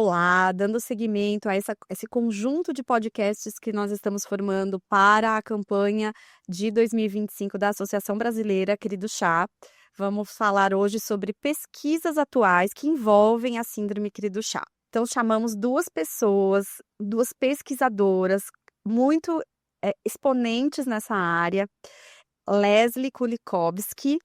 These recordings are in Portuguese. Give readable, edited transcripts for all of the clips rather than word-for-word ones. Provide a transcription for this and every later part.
lá, dando seguimento a esse conjunto de podcasts que nós estamos formando para a campanha de 2025 da Associação Brasileira Querido Chá. Vamos falar hoje sobre pesquisas atuais que envolvem a síndrome Querido Chá. Então, chamamos duas pessoas, duas pesquisadoras muito exponentes nessa área, Leslie Kulikowski,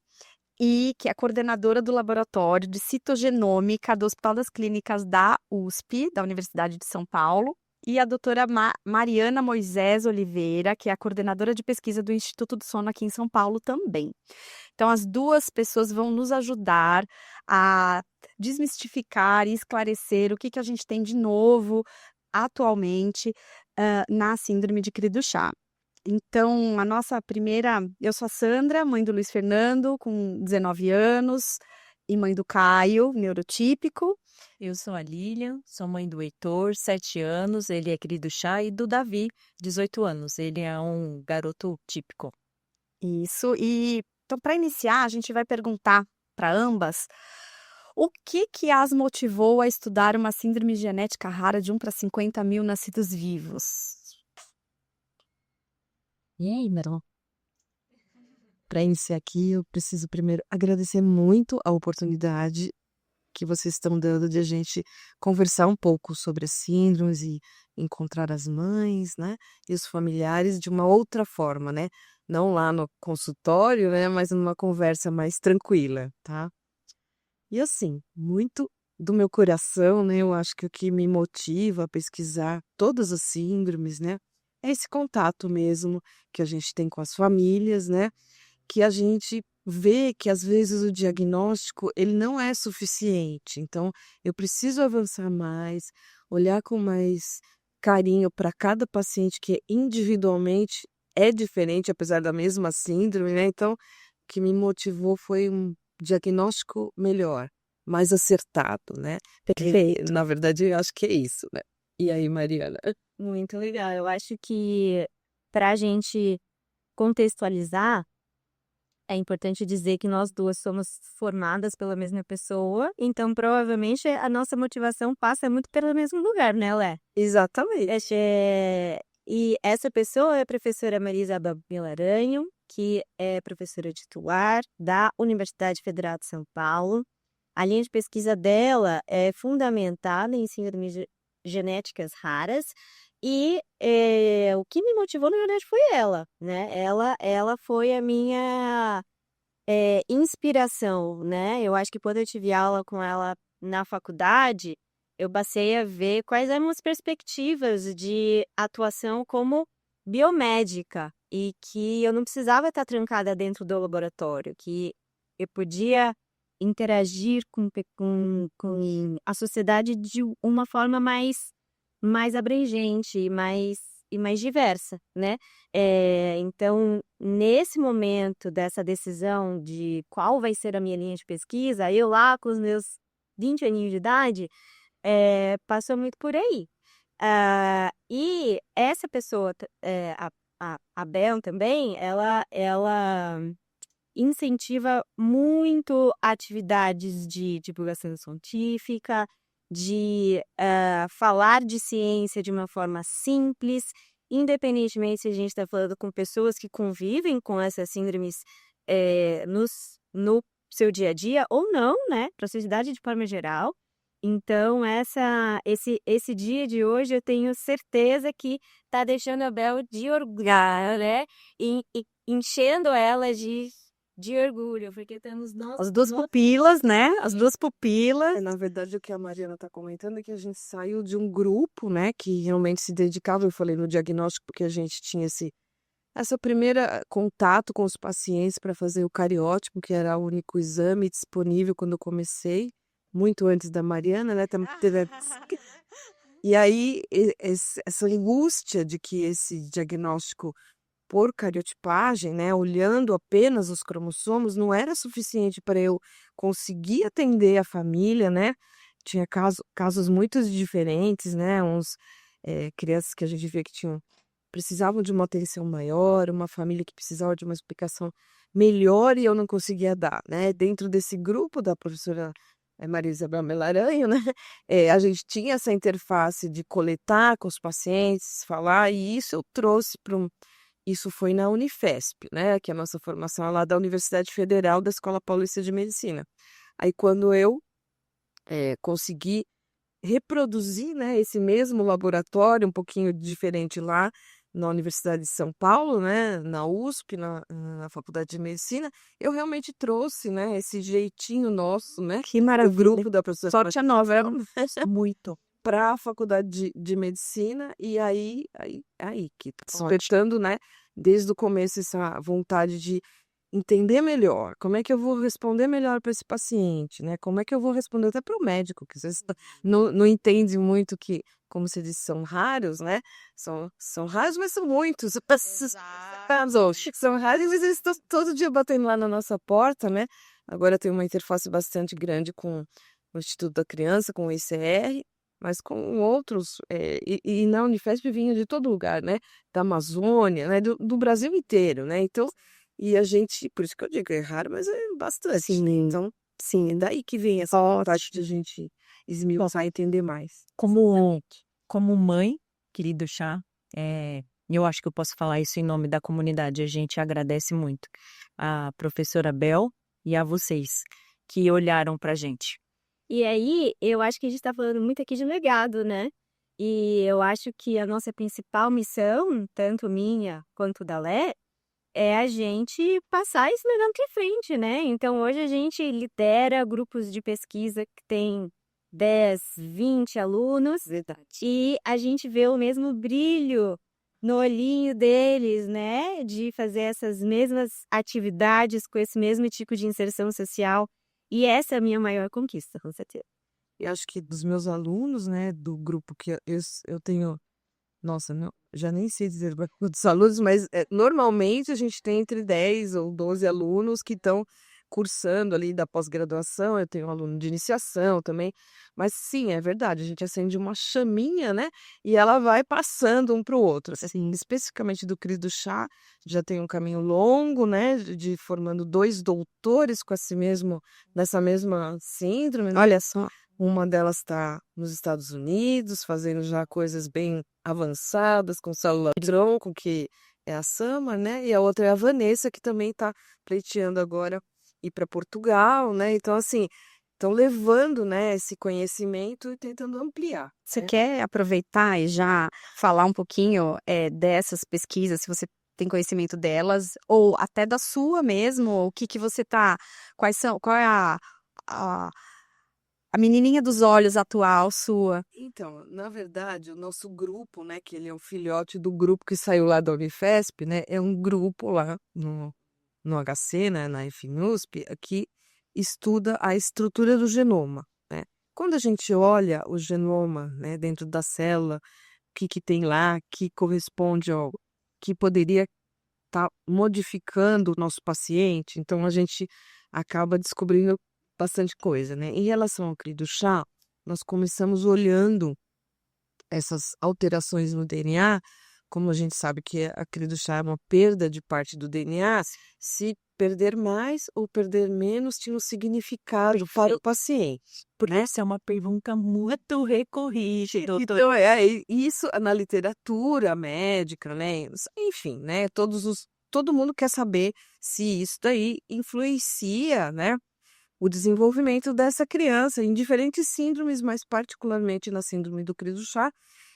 que é coordenadora do Laboratório de Citogenômica do Hospital das Clínicas da USP, da Universidade de São Paulo, e a doutora Mariana Moisés Oliveira, que é a coordenadora de pesquisa do Instituto do Sono aqui em São Paulo também. Então, as duas pessoas vão nos ajudar a desmistificar e esclarecer o que a gente tem de novo atualmente na síndrome de cri do chá. Então, a nossa primeira... Eu sou a Sandra, mãe do Luiz Fernando, com 19 anos, e mãe do Caio, neurotípico. Eu sou a Lilian, sou mãe do Heitor, 7 anos, ele é cri do chá, e do Davi, 18 anos, ele é um garoto típico. Isso, então, para iniciar, a gente vai perguntar para ambas o que as motivou a estudar uma síndrome genética rara de 1 para 50 mil nascidos vivos. E aí, Meron? Para iniciar aqui, eu preciso primeiro agradecer muito a oportunidade que vocês estão dando de a gente conversar um pouco sobre as síndromes e encontrar as mães, né, e os familiares de uma outra forma, né? Não lá no consultório, né, mas numa conversa mais tranquila, tá? E assim, muito do meu coração, né, eu acho que o que me motiva a pesquisar todas as síndromes, né, é esse contato mesmo que a gente tem com as famílias, né, que a gente vê que às vezes o diagnóstico ele não é suficiente. Então, eu preciso avançar mais, olhar com mais carinho para cada paciente que individualmente é diferente, apesar da mesma síndrome, né? Então, o que me motivou foi um diagnóstico melhor, mais acertado, né? Perfeito. Na verdade, eu acho que é isso, né? E aí, Mariana? Muito legal, eu acho que para a gente contextualizar, é importante dizer que nós duas somos formadas pela mesma pessoa, então provavelmente a nossa motivação passa muito pelo mesmo lugar, né, Lé? Exatamente. E essa pessoa é a professora Maria Isabel Milaranho, que é professora titular da Universidade Federal de São Paulo. A linha de pesquisa dela é fundamentada em síndromes genéticas raras e o que me motivou, na verdade, foi ela, né? Ela foi a minha inspiração, né? Eu acho que quando eu tive aula com ela na faculdade, eu passei a ver quais eram as perspectivas de atuação como biomédica e que eu não precisava estar trancada dentro do laboratório, que eu podia interagir com a sociedade de uma forma mais abrangente e mais diversa, né? Então, nesse momento dessa decisão de qual vai ser a minha linha de pesquisa, eu lá com os meus 20 aninhos de idade, passou muito por aí. E essa pessoa, a Bel também, ela incentiva muito atividades de divulgação científica, de falar de ciência de uma forma simples, independentemente se a gente está falando com pessoas que convivem com essas síndromes no seu dia a dia ou não, né? Para a sociedade de forma geral. Então, esse dia de hoje eu tenho certeza que está deixando a Bel de orgulho, né? E enchendo ela de orgulho, porque temos As duas pupilas, né? As duas pupilas. Na verdade, o que a Mariana está comentando é que a gente saiu de um grupo, né, que realmente se dedicava, eu falei no diagnóstico, porque a gente tinha essa primeira contato com os pacientes para fazer o cariótipo, que era o único exame disponível quando eu comecei, muito antes da Mariana, né? E aí, essa angústia de que esse diagnóstico por cariotipagem, né, olhando apenas os cromossomos, não era suficiente para eu conseguir atender a família, né? Tinha casos muito diferentes, né? Crianças que a gente vê que precisavam de uma atenção maior, uma família que precisava de uma explicação melhor e eu não conseguia dar, né? Dentro desse grupo da professora Maria Isabel Melaranho, né? A gente tinha essa interface de coletar com os pacientes, falar, e isso eu trouxe para isso foi na Unifesp, né? Que é a nossa formação é lá da Universidade Federal da Escola Paulista de Medicina. Aí quando eu consegui reproduzir, né, esse mesmo laboratório, um pouquinho diferente lá na Universidade de São Paulo, né, na USP, na Faculdade de Medicina, eu realmente trouxe, né, esse jeitinho nosso, né, Que do maravilha. grupo da professora Sorte é nova. muito para a Faculdade de Medicina, e aí que tá despertando, né, desde o começo essa vontade de entender melhor, como é que eu vou responder melhor para esse paciente, né? Como é que eu vou responder até para o médico, que às vezes não entende muito que, como você disse, são raros, né? São raros, mas são muitos. São raros, mas eles estão todo dia batendo lá na nossa porta, né? Agora tem uma interface bastante grande com o Instituto da Criança, com o ICR, mas com outros, e na Unifesp vinha de todo lugar, né? Da Amazônia, né? Do Brasil inteiro, né? Então, e a gente, por isso que eu digo, é raro, mas é bastante. Sim. Então, sim, é daí que vem essa vontade de a gente esmiuçar e entender mais. Como mãe, querido Chá, eu acho que eu posso falar isso em nome da comunidade. A gente agradece muito a professora Bel e a vocês que olharam pra gente. E aí, eu acho que a gente está falando muito aqui de legado, né? E eu acho que a nossa principal missão, tanto minha quanto da Lé, é a gente passar esse legado para frente, né? Então, hoje a gente lidera grupos de pesquisa que tem 10, 20 alunos. Verdade. E a gente vê o mesmo brilho no olhinho deles, né? De fazer essas mesmas atividades com esse mesmo tipo de inserção social. E essa é a minha maior conquista, com certeza. E acho que dos meus alunos, né, do grupo que eu tenho, nossa, não, já nem sei dizer quantos alunos, mas normalmente a gente tem entre 10 ou 12 alunos que estão cursando ali da pós-graduação. Eu tenho um aluno de iniciação também, mas sim, é verdade, a gente acende uma chaminha, né, e ela vai passando um para o outro. Assim, especificamente do Cris do Chá, já tem um caminho longo, né, de formando 2 doutores com nessa mesma síndrome, né? Olha só. Uma delas está nos Estados Unidos, fazendo já coisas bem avançadas com célula-tronco, que é a Sama, né? E a outra é a Vanessa, que também está pleiteando agora ir para Portugal, né? Então, assim, estão levando, né, esse conhecimento e tentando ampliar, Você né? quer aproveitar e já falar um pouquinho dessas pesquisas, se você tem conhecimento delas, ou até da sua mesmo, o que que você tá, qual é a, a menininha dos olhos atual sua? Então, na verdade, o nosso grupo, né, que ele é um filhote do grupo que saiu lá da Unifesp, né, é um grupo lá no HC, né, na FMUSP, que estuda a estrutura do genoma, né? Quando a gente olha o genoma, né, dentro da célula, o que tem lá, que corresponde ao que poderia estar modificando o nosso paciente, então a gente acaba descobrindo bastante coisa, né? Em relação ao CRI do chá, nós começamos olhando essas alterações no DNA, como a gente sabe que a CRI do chá é uma perda de parte do DNA, se perder mais ou perder menos tinha um significado para o paciente. Essa é uma pergunta muito recorrente, doutor. Então, isso na literatura médica, né? Enfim, né? Todo mundo quer saber se isso daí influencia, né, o desenvolvimento dessa criança em diferentes síndromes, mas particularmente na síndrome do Cris do chá,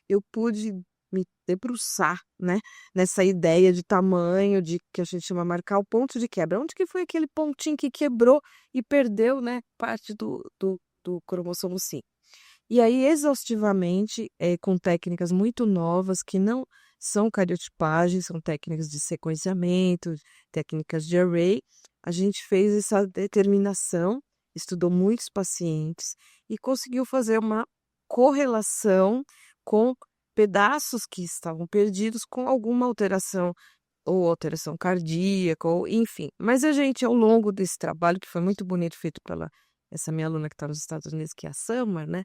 eu pude me debruçar, né, nessa ideia de tamanho, de que a gente chama marcar o ponto de quebra. Onde que foi aquele pontinho que quebrou e perdeu, né, parte do cromossomo 5? E aí, exaustivamente, com técnicas muito novas, que não são cariotipagem, são técnicas de sequenciamento, técnicas de array, a gente fez essa determinação, estudou muitos pacientes e conseguiu fazer uma correlação com pedaços que estavam perdidos com alguma alteração, ou alteração cardíaca, ou enfim. Mas a gente, ao longo desse trabalho, que foi muito bonito, feito pela essa minha aluna que está nos Estados Unidos, que é a Summer, né?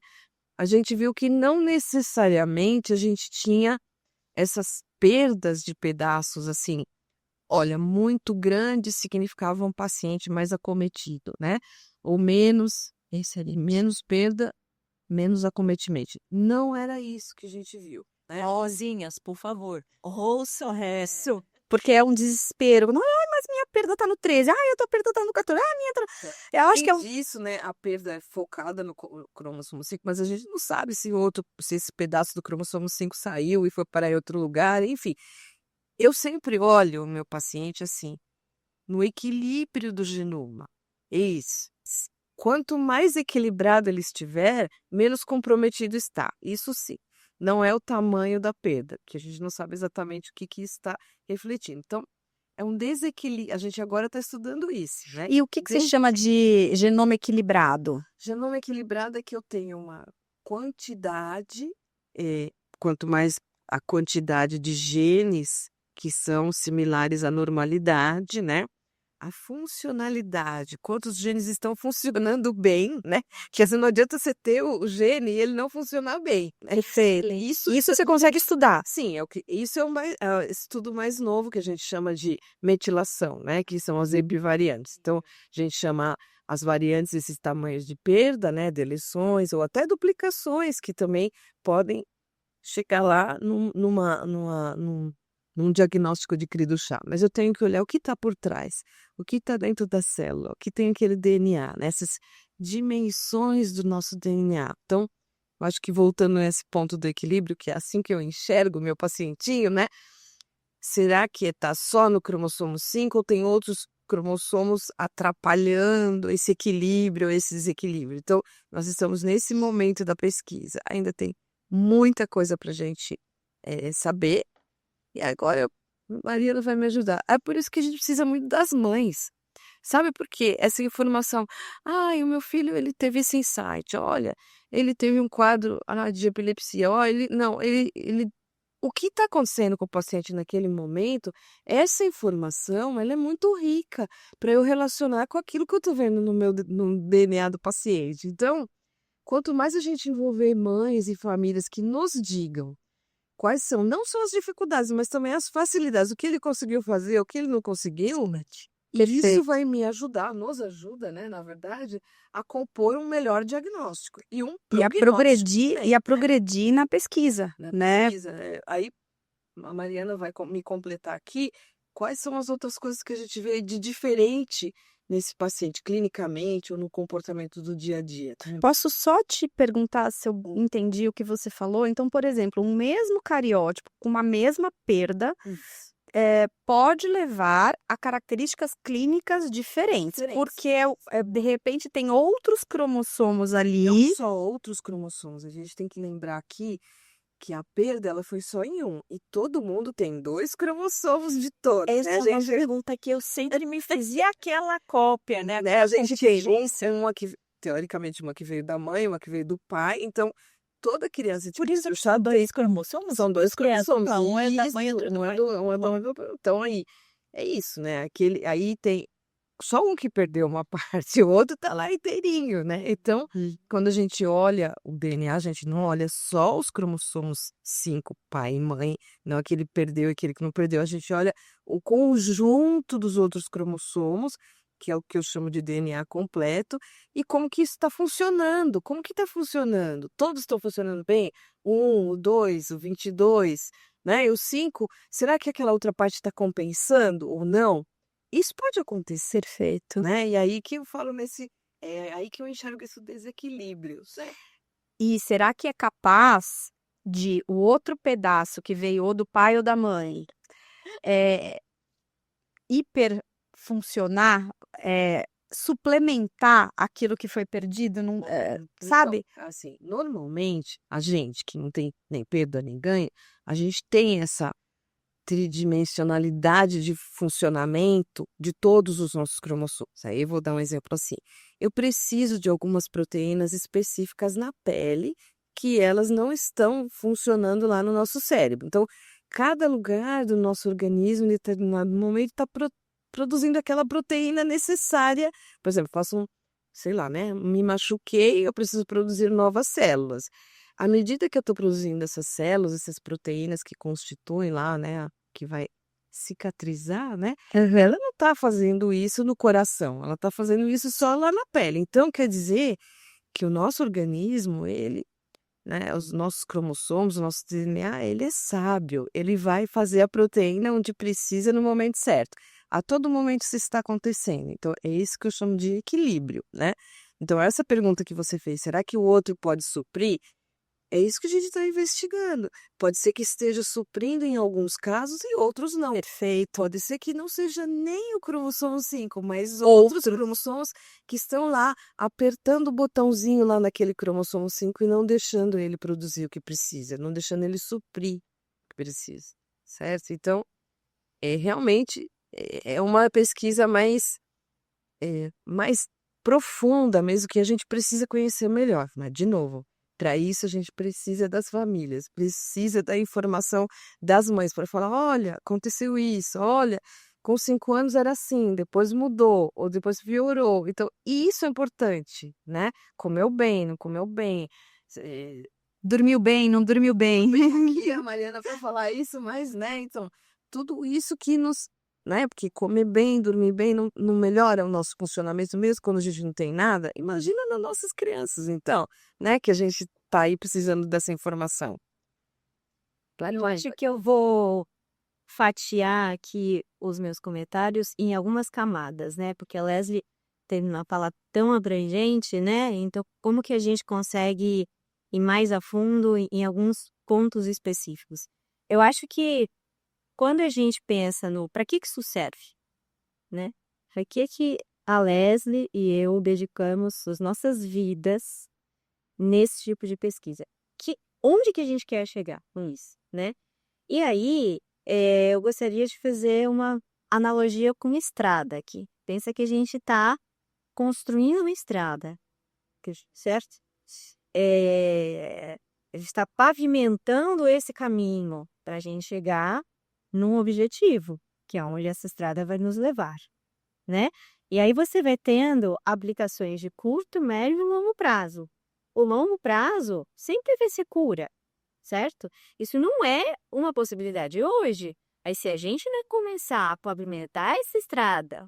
A gente viu que não necessariamente a gente tinha essas perdas de pedaços, assim, olha, muito grandes significava um paciente mais acometido, né? Ou menos esse ali, menos perda, menos acometimento. Não era isso que a gente viu, né? Rosinhas, por favor, ouça o resto. Porque é um desespero. Não, ai, mas minha perda tá no 13. Ai, eu tô perda tá no 14. Ai, minha tá... Eu acho que é um... disso, né? A perda é focada no cromossomo 5, mas a gente não sabe se esse pedaço do cromossomo 5 saiu e foi para outro lugar, enfim. Eu sempre olho o meu paciente assim, no equilíbrio do genoma. É isso. Quanto mais equilibrado ele estiver, menos comprometido está. Isso sim. Não é o tamanho da perda, que a gente não sabe exatamente o que está refletindo. Então, é um desequilíbrio. A gente agora está estudando isso, né? E o que se chama de genoma equilibrado? Genoma equilibrado é que eu tenho uma quantidade, quanto mais a quantidade de genes que são similares à normalidade, né? A funcionalidade, quantos genes estão funcionando bem, né? Que assim, não adianta você ter o gene e ele não funcionar bem, né? Perfeito. Isso você consegue estudar. Sim, isso é o estudo mais novo que a gente chama de metilação, né? Que são as epivariantes. Então, a gente chama as variantes esses tamanhos de perda, né? Deleções ou até duplicações que também podem chegar lá num diagnóstico de cri do chá. Mas eu tenho que olhar o que está por trás, o que está dentro da célula, o que tem aquele DNA, né? Essas dimensões do nosso DNA. Então, eu acho que voltando nesse ponto do equilíbrio, que é assim que eu enxergo o meu pacientinho, né? Será que está só no cromossomo 5 ou tem outros cromossomos atrapalhando esse equilíbrio, esse desequilíbrio? Então, nós estamos nesse momento da pesquisa. Ainda tem muita coisa para a gente saber. E agora a Mariana vai me ajudar. É por isso que a gente precisa muito das mães. Sabe por quê? Essa informação. Ai, o meu filho, ele teve esse insight. Olha, ele teve um quadro de epilepsia. Olha, o que está acontecendo com o paciente naquele momento, essa informação, ela é muito rica para eu relacionar com aquilo que eu estou vendo no DNA do paciente. Então, quanto mais a gente envolver mães e famílias que nos digam quais são, não só as dificuldades, mas também as facilidades, o que ele conseguiu fazer, o que ele não conseguiu, isso vai me ajudar, nos ajuda, né, na verdade, a compor um melhor diagnóstico e um prognóstico E a progredir na pesquisa, na né? pesquisa. Aí a Mariana vai me completar aqui quais são as outras coisas que a gente vê de diferente nesse paciente, clinicamente ou no comportamento do dia a dia. Tá? Posso só te perguntar se eu entendi o que você falou? Então, por exemplo, um mesmo cariótipo com uma mesma perda pode levar a características clínicas diferentes, porque de repente tem outros cromossomos ali. Não só outros cromossomos, a gente tem que lembrar aqui que a perda ela foi só em um, e todo mundo tem 2 cromossomos de todos. Essa né? é uma pergunta que eu sempre me fazia aquela cópia, né? A gente tem uma que, teoricamente, uma que veio da mãe, uma que veio do pai, então toda criança Por isso que são 2 cromossomos? são 2 cromossomos. Um é da mãe e outro não é do então aí é isso, né? Aí tem só um que perdeu uma parte, o outro tá lá inteirinho, né? Então, quando a gente olha o DNA, a gente não olha só os cromossomos 5, pai e mãe, não aquele perdeu e aquele que não perdeu, a gente olha o conjunto dos outros cromossomos, que é o que eu chamo de DNA completo, e como que isso está funcionando, como que está funcionando? Todos estão funcionando bem? O 2, o 22, né? E o 5, será que aquela outra parte está compensando ou não? Isso pode acontecer, Perfeito. né? E aí que eu falo aí que eu enxergo esse desequilíbrio, certo? E será que é capaz de o outro pedaço que veio ou do pai ou da mãe hiperfuncionar, suplementar aquilo que foi perdido, sabe? Então, assim, normalmente, a gente que não tem nem perda nem ganho, a gente tem essa tridimensionalidade de funcionamento de todos os nossos cromossomos. Aí eu vou dar um exemplo assim. Eu preciso de algumas proteínas específicas na pele que elas não estão funcionando lá no nosso cérebro. Então, cada lugar do nosso organismo, em determinado momento, está produzindo aquela proteína necessária. Por exemplo, sei lá, né? Me machuquei, eu preciso produzir novas células. À medida que eu estou produzindo essas células, essas proteínas que constituem lá, né, que vai cicatrizar, né, ela não está fazendo isso no coração, ela está fazendo isso só lá na pele. Então, quer dizer que o nosso organismo, ele, né, os nossos cromossomos, o nosso DNA, ele é sábio, ele vai fazer a proteína onde precisa no momento certo. A todo momento isso está acontecendo. Então, é isso que eu chamo de equilíbrio, né? Então, essa pergunta que você fez, será que o outro pode suprir? É isso que a gente está investigando. Pode ser que esteja suprindo em alguns casos e outros não. Perfeito. Pode ser que não seja nem o cromossomo 5, mas outros cromossomos que estão lá apertando o botãozinho lá naquele cromossomo 5 e não deixando ele produzir o que precisa, não deixando ele suprir o que precisa, certo? Então, realmente é uma pesquisa mais profunda mesmo, que a gente precisa conhecer melhor. Mas, de novo, para isso a gente precisa das famílias, precisa da informação das mães para falar: olha, aconteceu isso, olha, com 5 anos era assim, depois mudou, ou depois piorou. Então, isso é importante, né? Comeu bem, não comeu bem. Dormiu bem, não dormiu bem. Aqui a Mariana para falar isso, mas, né? Então, tudo isso que nos, né? Porque comer bem, dormir bem não melhora o nosso funcionamento mesmo quando a gente não tem nada. Imagina nas nossas crianças, então, né? Que a gente tá aí precisando dessa informação. Eu acho que eu vou fatiar aqui os meus comentários em algumas camadas, né? Porque a Leslie teve uma fala tão abrangente, né? Então, como que a gente consegue ir mais a fundo em alguns pontos específicos? Eu acho que quando a gente pensa no para que isso serve, né? Para que a Leslie e eu dedicamos as nossas vidas nesse tipo de pesquisa? Onde que a gente quer chegar com isso, né? E aí, eu gostaria de fazer uma analogia com estrada aqui. Pensa que a gente está construindo uma estrada, certo? A gente está pavimentando esse caminho para a gente chegar num objetivo, que é onde essa estrada vai nos levar, né? E aí você vai tendo aplicações de curto, médio e longo prazo. O longo prazo sempre vai ser cura, certo? Isso não é uma possibilidade hoje. Aí se a gente não começar a pavimentar essa estrada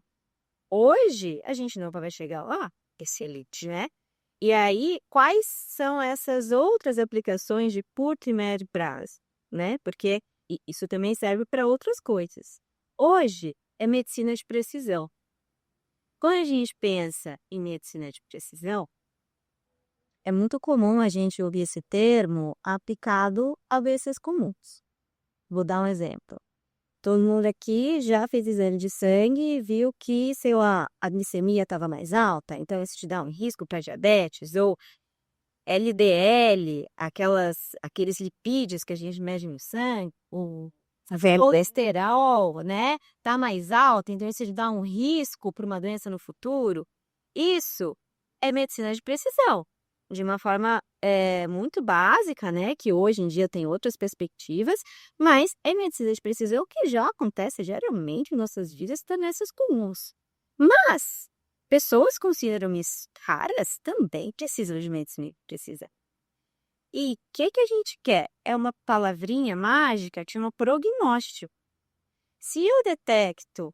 hoje, a gente não vai chegar lá. Excelente, né? E aí, quais são essas outras aplicações de curto e médio prazo, né? Porque isso também serve para outras coisas. Hoje é medicina de precisão. Quando a gente pensa em medicina de precisão, é muito comum a gente ouvir esse termo aplicado a doenças comuns. Vou dar um exemplo. Todo mundo aqui já fez exame de sangue e viu que, sei lá, a glicemia estava mais alta, então isso te dá um risco para diabetes, ou LDL, aqueles lipídios que a gente mede no sangue, o colesterol, né? Tá mais alto, então isso te dá um risco para uma doença no futuro. Isso é medicina de precisão, de uma forma muito básica, né? Que hoje em dia tem outras perspectivas, mas é medicina de precisão que já acontece diariamente em nossas vidas, doenças comuns. Mas pessoas com síndromes raras também precisam de medicina de precisão. E o que a gente quer? É uma palavrinha mágica, chama prognóstico. Se eu detecto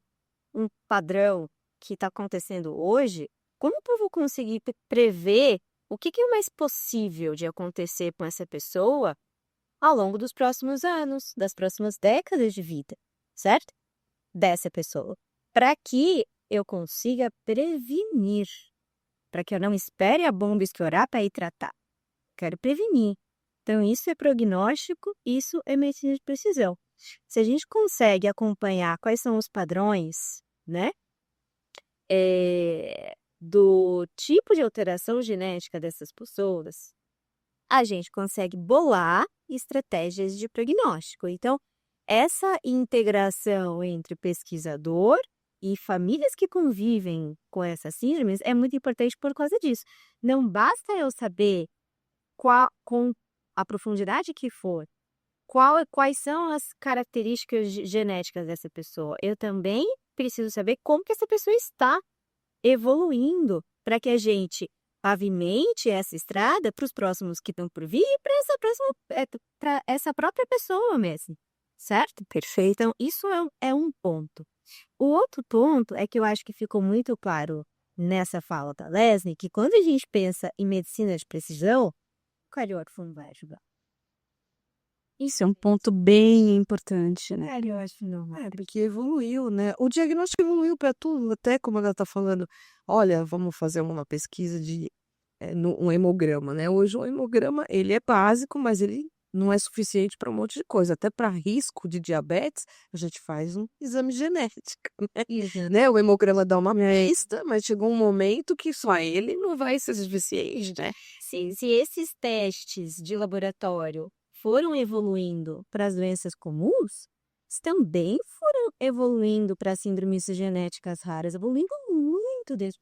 um padrão que está acontecendo hoje, como que eu vou conseguir prever o que é mais possível de acontecer com essa pessoa ao longo dos próximos anos, das próximas décadas de vida, certo? Dessa pessoa. Para que eu consiga prevenir, para que eu não espere a bomba estourar para ir tratar. Quero prevenir. Então, isso é prognóstico, isso é medicina de precisão. Se a gente consegue acompanhar quais são os padrões, né? Do tipo de alteração genética dessas pessoas, a gente consegue bolar estratégias de prognóstico. Então, essa integração entre pesquisador e famílias que convivem com essas síndromes é muito importante por causa disso. Não basta eu saber com a profundidade que for, quais são as características genéticas dessa pessoa. Eu também preciso saber como que essa pessoa está evoluindo para que a gente pavimente essa estrada para os próximos que estão por vir e para essa própria pessoa mesmo, certo? Perfeito. Então, isso é um ponto. O outro ponto é que eu acho que ficou muito claro nessa fala da Leslie que quando a gente pensa em medicina de precisão, o cariótipo não vai ajudar. Isso é um ponto bem importante, O né? cariótipo não vai. Porque evoluiu, né? O diagnóstico evoluiu para tudo, até como ela está falando, olha, vamos fazer uma pesquisa de um hemograma, né? Hoje o hemograma, ele é básico, mas ele não é suficiente para um monte de coisa. Até para risco de diabetes, a gente faz um exame genético, né? O hemograma dá uma pista, mas chegou um momento que só ele não vai ser suficiente, né? Se esses testes de laboratório foram evoluindo para as doenças comuns, também foram evoluindo para síndromes genéticas raras, evoluindo muito desde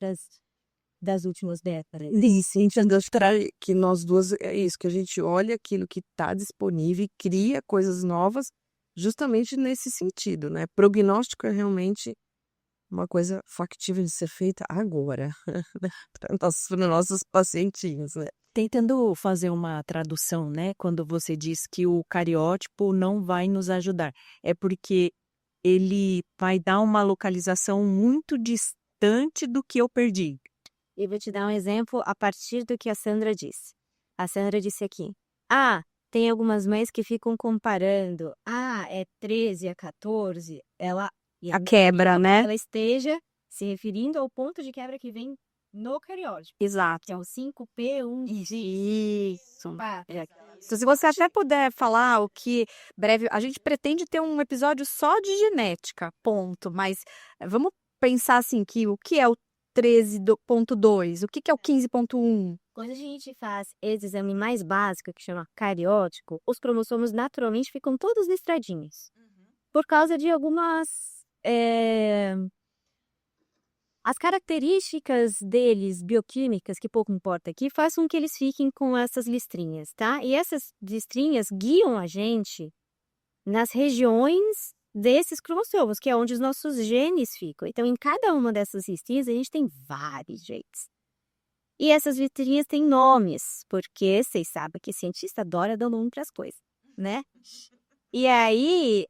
das últimas décadas. E sentindo que nós duas, é isso, que a gente olha aquilo que está disponível e cria coisas novas justamente nesse sentido, né? Prognóstico é realmente uma coisa factível de ser feita agora, para nossos pacientinhos, né? Tentando fazer uma tradução, né? Quando você diz que o cariótipo não vai nos ajudar, é porque ele vai dar uma localização muito distante do que eu perdi. E vou te dar um exemplo a partir do que a Sandra disse. A Sandra disse aqui: tem algumas mães que ficam comparando, é 13 a 14, A quebra, né? ela esteja se referindo ao ponto de quebra que vem no cariótipo, Exato. que é o 5P1. Isso. Pá. Então, se você até puder falar o que breve, a gente pretende ter um episódio só de genética, ponto. Mas vamos pensar assim que o que é o 13.2, o que é o 15.1? Quando a gente faz esse exame mais básico, que chama cariótico, os cromossomos naturalmente ficam todos listradinhos. Por causa de algumas... As características deles, bioquímicas, que pouco importa aqui, faz com que eles fiquem com essas listrinhas, tá? E essas listrinhas guiam a gente nas regiões desses cromossomos, que é onde os nossos genes ficam. Então, em cada uma dessas listrinhas, a gente tem vários genes. E essas listrinhas têm nomes, porque vocês sabem que cientista adora dar nome para as coisas, né? E aí,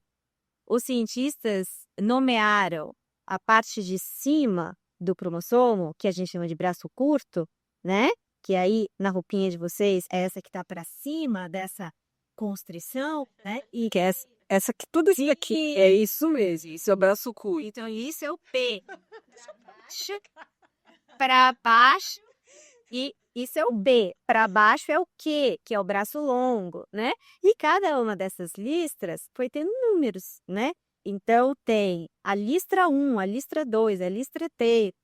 os cientistas nomearam a parte de cima do cromossomo, que a gente chama de braço curto, né? Que aí, na roupinha de vocês, é essa que tá para cima dessa constrição, né? E Que é essa que tudo isso aqui é isso mesmo, isso é o braço curto. então, isso é o P. Para baixo, e isso é o B. Para baixo é o Q, que é o braço longo, né? E cada uma dessas listras foi tendo números, né? Então, tem a listra 1, a listra 2, a listra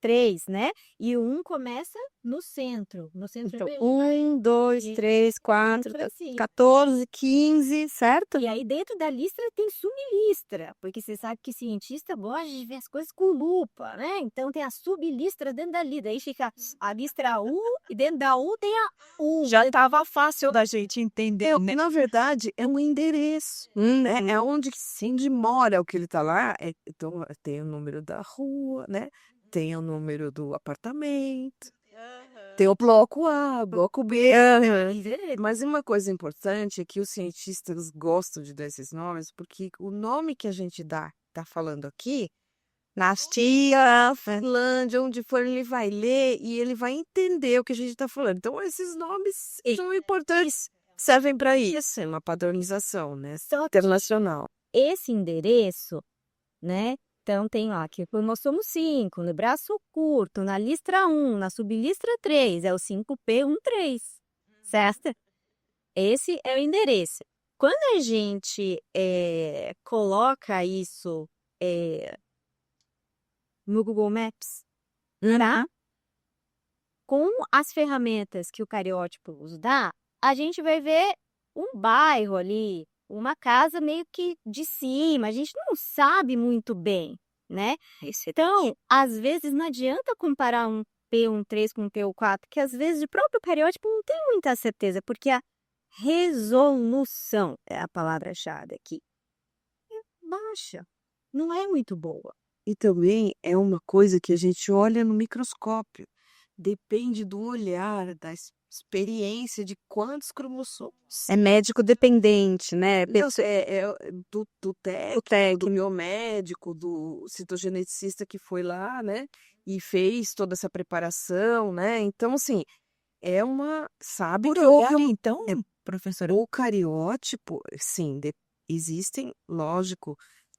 3, né? E o 1 começa no centro. No centro Então, é 1, 2, 3, 4, assim. 14, 15, certo? E aí, dentro da listra tem sublistra, porque você sabe que cientista gosta de ver as coisas com lupa, né? Então, tem a sublistra dentro da listra. Aí fica a listra 1 e dentro da 1 tem a 1. Já estava fácil da gente entender, né? Na verdade, é um endereço, né? É onde mora o que ele está lá. Então, tem o número da rua, né? Tem o número do apartamento. Tem o bloco A, bloco B. Mas uma coisa importante é que os cientistas gostam de dar esses nomes, porque o nome que a gente tá falando aqui, nas tias, Finlândia, onde for, ele vai ler e ele vai entender o que a gente está falando. Então, esses nomes são importantes, servem para isso, é uma padronização, né? Internacional. Esse endereço, né? Então, tem lá que o cromossomo 5, no braço curto, na listra 1, na sublistra 3, é o 5P13, certo? Esse é o endereço. Quando a gente coloca isso no Google Maps, tá? Com as ferramentas que o cariótipo nos dá, a gente vai ver um bairro ali, uma casa meio que de cima, a gente não sabe muito bem, né? Então, às vezes não adianta comparar um P13 com um P4, que às vezes o próprio cariótipo não tem muita certeza, porque a resolução é a palavra-chave aqui. É baixa, não é muito boa. E também é uma coisa que a gente olha no microscópio. Depende do olhar, da experiência de quantos cromossomos. É médico dependente, né? Não, do técnico, do biomédico, do citogeneticista que foi lá, né? e fez toda essa preparação, né? Então, assim, sabe Por que houve olhar, então, é, professora? o cariótipo, sim, existem, lógico,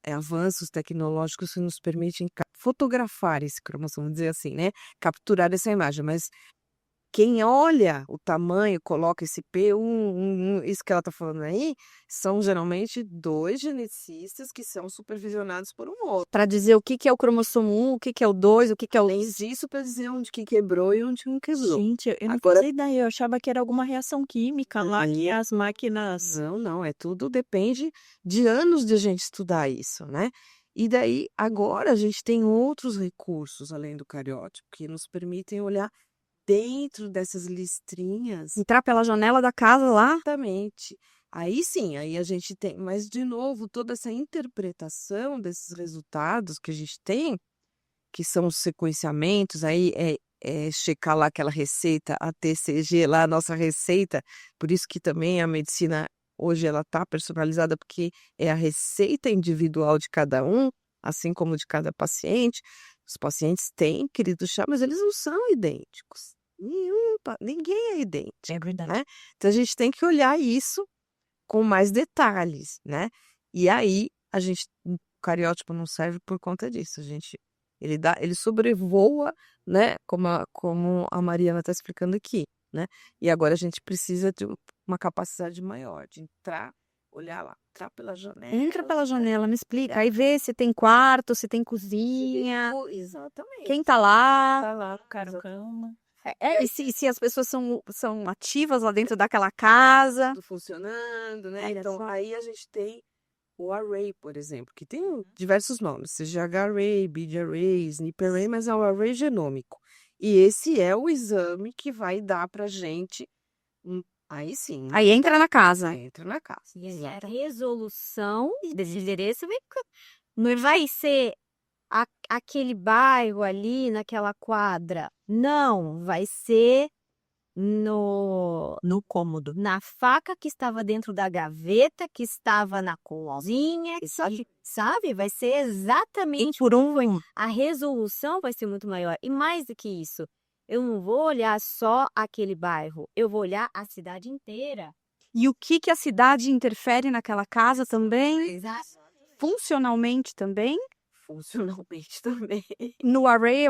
avanços tecnológicos que nos permitem fotografar esse cromossomo, vamos dizer assim, né? Capturar essa imagem, mas quem olha o tamanho, coloca esse P1, isso que ela está falando aí, são geralmente 2 geneticistas que são supervisionados por um outro. Para dizer o que que é o cromossomo 1, o que que é o 2, o que que é o... Além disso, para dizer onde que quebrou e onde não quebrou. Gente, eu não Agora, fazia ideia, eu achava que era alguma reação química lá que as máquinas... não, tudo depende de anos de a gente estudar isso, né? E daí, agora a gente tem outros recursos além do cariótipo que nos permitem olhar dentro dessas listrinhas. Entrar pela janela da casa lá. Exatamente. Aí sim, aí a gente tem, mas de novo, toda essa interpretação desses resultados que a gente tem, que são os sequenciamentos, aí é checar lá aquela receita, a TCG, lá a nossa receita, por isso que também a medicina hoje ela está personalizada, porque é a receita individual de cada um, assim como de cada paciente. Os pacientes têm, querido chá, mas eles não são idênticos. Ninguém é idêntico, É verdade. né? Então a gente tem que olhar isso com mais detalhes, né? E aí o cariótipo não serve por conta disso, ele sobrevoa, né? Como a Mariana está explicando aqui, né? E agora a gente precisa de uma capacidade maior de entrar, olhar lá, entrar pela janela. Entra pela janela, me explica. Aí vê se tem quarto, se tem cozinha, Exatamente. quem tá lá. Tá lá, Cama. E se as pessoas são ativas lá dentro daquela casa. tudo funcionando, né? Olha Então, só. aí a gente tem o array, por exemplo, que tem diversos nomes, CGH array, BID array, SNP array, mas é o array genômico. E esse é o exame que vai dar pra gente, aí sim, Aí entra na casa. entra na casa. E a resolução desse endereço não vai ser aquele bairro ali naquela quadra. Não, vai ser No cômodo. na faca que estava dentro da gaveta, que estava na cozinha, sabe? Vai ser exatamente Por um... a resolução vai ser muito maior. E mais do que isso, eu não vou olhar só aquele bairro, eu vou olhar a cidade inteira. E o que que a cidade interfere naquela casa também? Exato. Funcionalmente também? Funcionalmente também. No array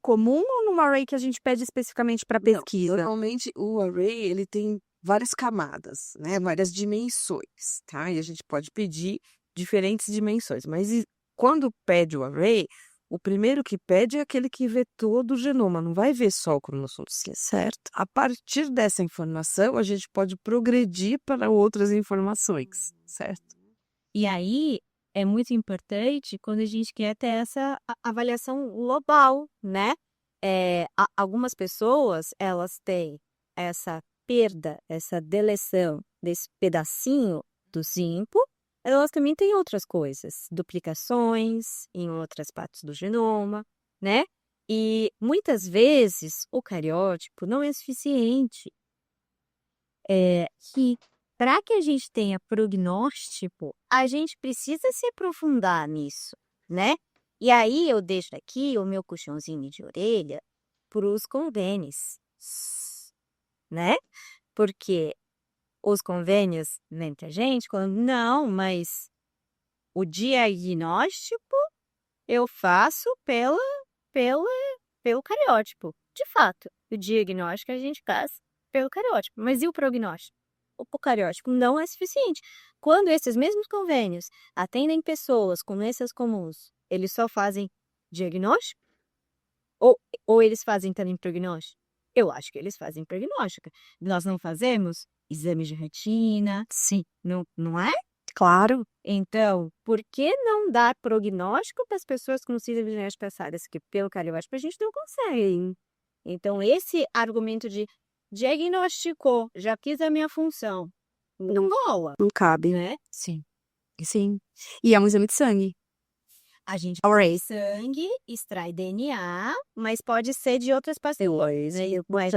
comum ou no array que a gente pede especificamente para pesquisa? Normalmente o array ele tem várias camadas, né? Várias dimensões, tá? E a gente pode pedir diferentes dimensões, mas quando pede o array, o primeiro que pede é aquele que vê todo o genoma, não vai ver só o cromossomo, certo? A partir dessa informação, a gente pode progredir para outras informações, certo? E aí é muito importante quando a gente quer ter essa avaliação global, né? Algumas pessoas, elas têm essa perda, essa deleção desse pedacinho do zinco, elas também têm outras coisas, duplicações em outras partes do genoma, né? E muitas vezes o cariótipo não é suficiente. Que para que a gente tenha prognóstico, a gente precisa se aprofundar nisso, né? E aí eu deixo aqui o meu puxãozinho de orelha para os convênios, né? Porque os convênios, entre a gente, quando não, mas o diagnóstico eu faço pelo cariótipo. De fato, o diagnóstico a gente faz pelo cariótipo. Mas e o prognóstico? O cariótipo não é suficiente. Quando esses mesmos convênios atendem pessoas com doenças comuns, eles só fazem diagnóstico? Ou eles fazem também prognóstico? Eu acho que eles fazem prognóstico. Nós não fazemos exames de retina? Sim. Não é? Claro. Então, por que não dar prognóstico para as pessoas com síndrome de passadas? Que pelo cariótipo a gente não consegue. Então, esse argumento de diagnosticou, já fiz a minha função, não rola, Não cabe. né? Sim. Sim. E é um exame de sangue. A gente Array. sangue, extrai DNA, mas pode ser de outras pessoas, né? Mas,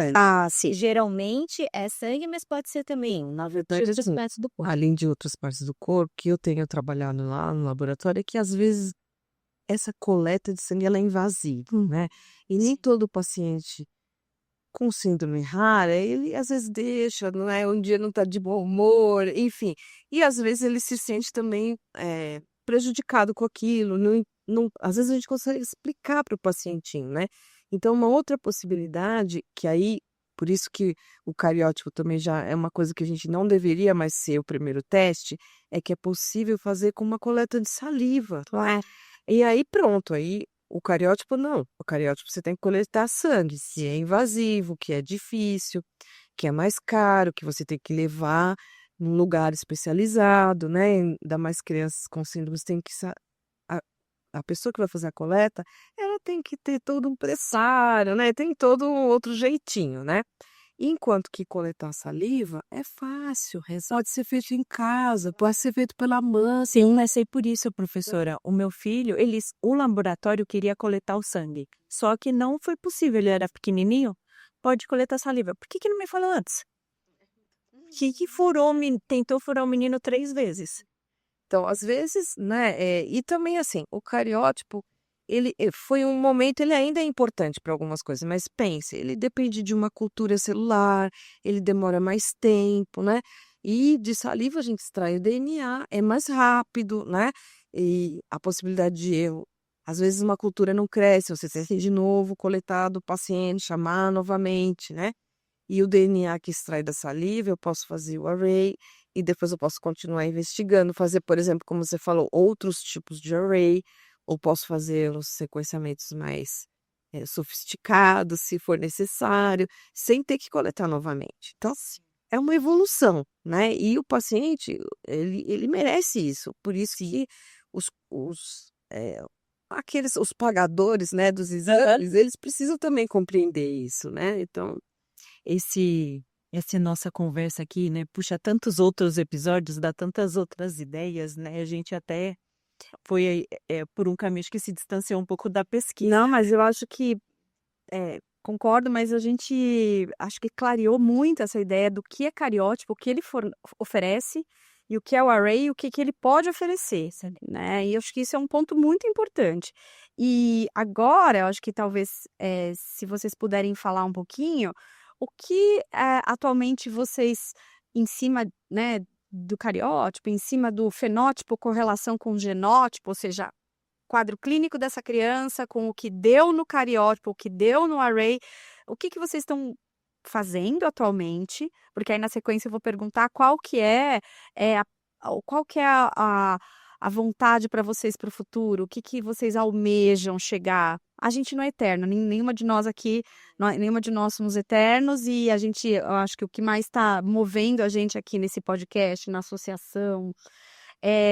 Sim. geralmente é sangue, mas pode ser também Na de verdade, outras assim, partes do corpo. além de outras partes do corpo, que eu tenho trabalhado lá no laboratório, é que às vezes essa coleta de sangue ela é invasiva, né? E nem todo paciente com síndrome rara, ele às vezes deixa, não é? Um dia não está de bom humor, enfim. E às vezes ele se sente também prejudicado com aquilo. Às vezes a gente consegue explicar para o pacientinho, né? Então, uma outra possibilidade, que aí, por isso que o cariótipo também já é uma coisa que a gente não deveria mais ser o primeiro teste, é que é possível fazer com uma coleta de saliva. E aí pronto, aí o cariótipo não. O cariótipo você tem que coletar sangue, que é invasivo, que é difícil, que é mais caro, que você tem que levar num lugar especializado, né? Ainda mais crianças com síndromes tem que a pessoa que vai fazer a coleta, ela tem que ter todo um pressário, né? Tem todo um outro jeitinho, né? Enquanto que coletar saliva é fácil, pode ser feito em casa, pode ser feito pela mãe. Sim, mas sei por isso, professora. O meu filho, o laboratório queria coletar o sangue. Só que não foi possível, ele era pequenininho. Pode coletar saliva. Por que não me falou antes? Que tentou furar o menino 3 vezes. Então, às vezes, né, e também assim, o cariótipo, ele foi um momento, ele ainda é importante para algumas coisas, mas pense, ele depende de uma cultura celular, ele demora mais tempo, né? E de saliva a gente extrai o DNA, é mais rápido, né? E a possibilidade de erro, às vezes uma cultura não cresce, você tem que de novo coletar do paciente, chamar novamente, né? E o DNA que extrai da saliva, eu posso fazer o array e depois eu posso continuar investigando, fazer, por exemplo, como você falou, outros tipos de array, ou posso fazer os sequenciamentos mais sofisticados, se for necessário, sem ter que coletar novamente. Então, assim, é uma evolução, né? E o paciente, ele merece isso. Por isso que os pagadores, né, dos exames, eles precisam também compreender isso, né? Então, Essa nossa conversa aqui, né, puxa tantos outros episódios, dá tantas outras ideias, né? A gente até foi por um caminho que se distanciou um pouco da pesquisa. Não, mas eu acho que concordo, mas a gente acho que clareou muito essa ideia do que é cariótipo, o que ele oferece e o que é o array e o que ele pode oferecer, sabe, né? E eu acho que isso é um ponto muito importante. E agora, eu acho que talvez, se vocês puderem falar um pouquinho, o que atualmente vocês, em cima, né, do cariótipo, em cima do fenótipo com relação com o genótipo, ou seja, quadro clínico dessa criança com o que deu no cariótipo, o que deu no array, o que vocês estão fazendo atualmente? Porque aí na sequência eu vou perguntar qual que é, qual que é a vontade para vocês para o futuro, o que vocês almejam chegar. A gente não é eterno, nenhuma de nós aqui, nenhuma de nós somos eternos e eu acho que o que mais está movendo a gente aqui nesse podcast, na associação,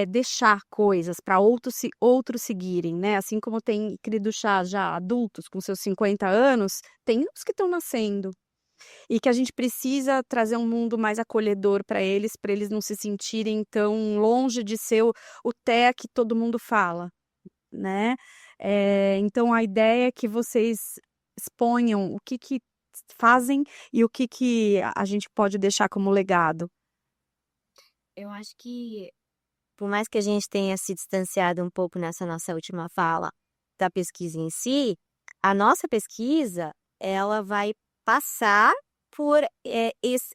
deixar coisas para outros seguirem, né, assim como tem querido chá já adultos com seus 50 anos, tem os que estão nascendo, e que a gente precisa trazer um mundo mais acolhedor para eles não se sentirem tão longe de ser o TEA que todo mundo fala, né. Então a ideia é que vocês exponham o que fazem e o que a gente pode deixar como legado. Eu acho que, por mais que a gente tenha se distanciado um pouco nessa nossa última fala da pesquisa em si, a nossa pesquisa, ela vai passar por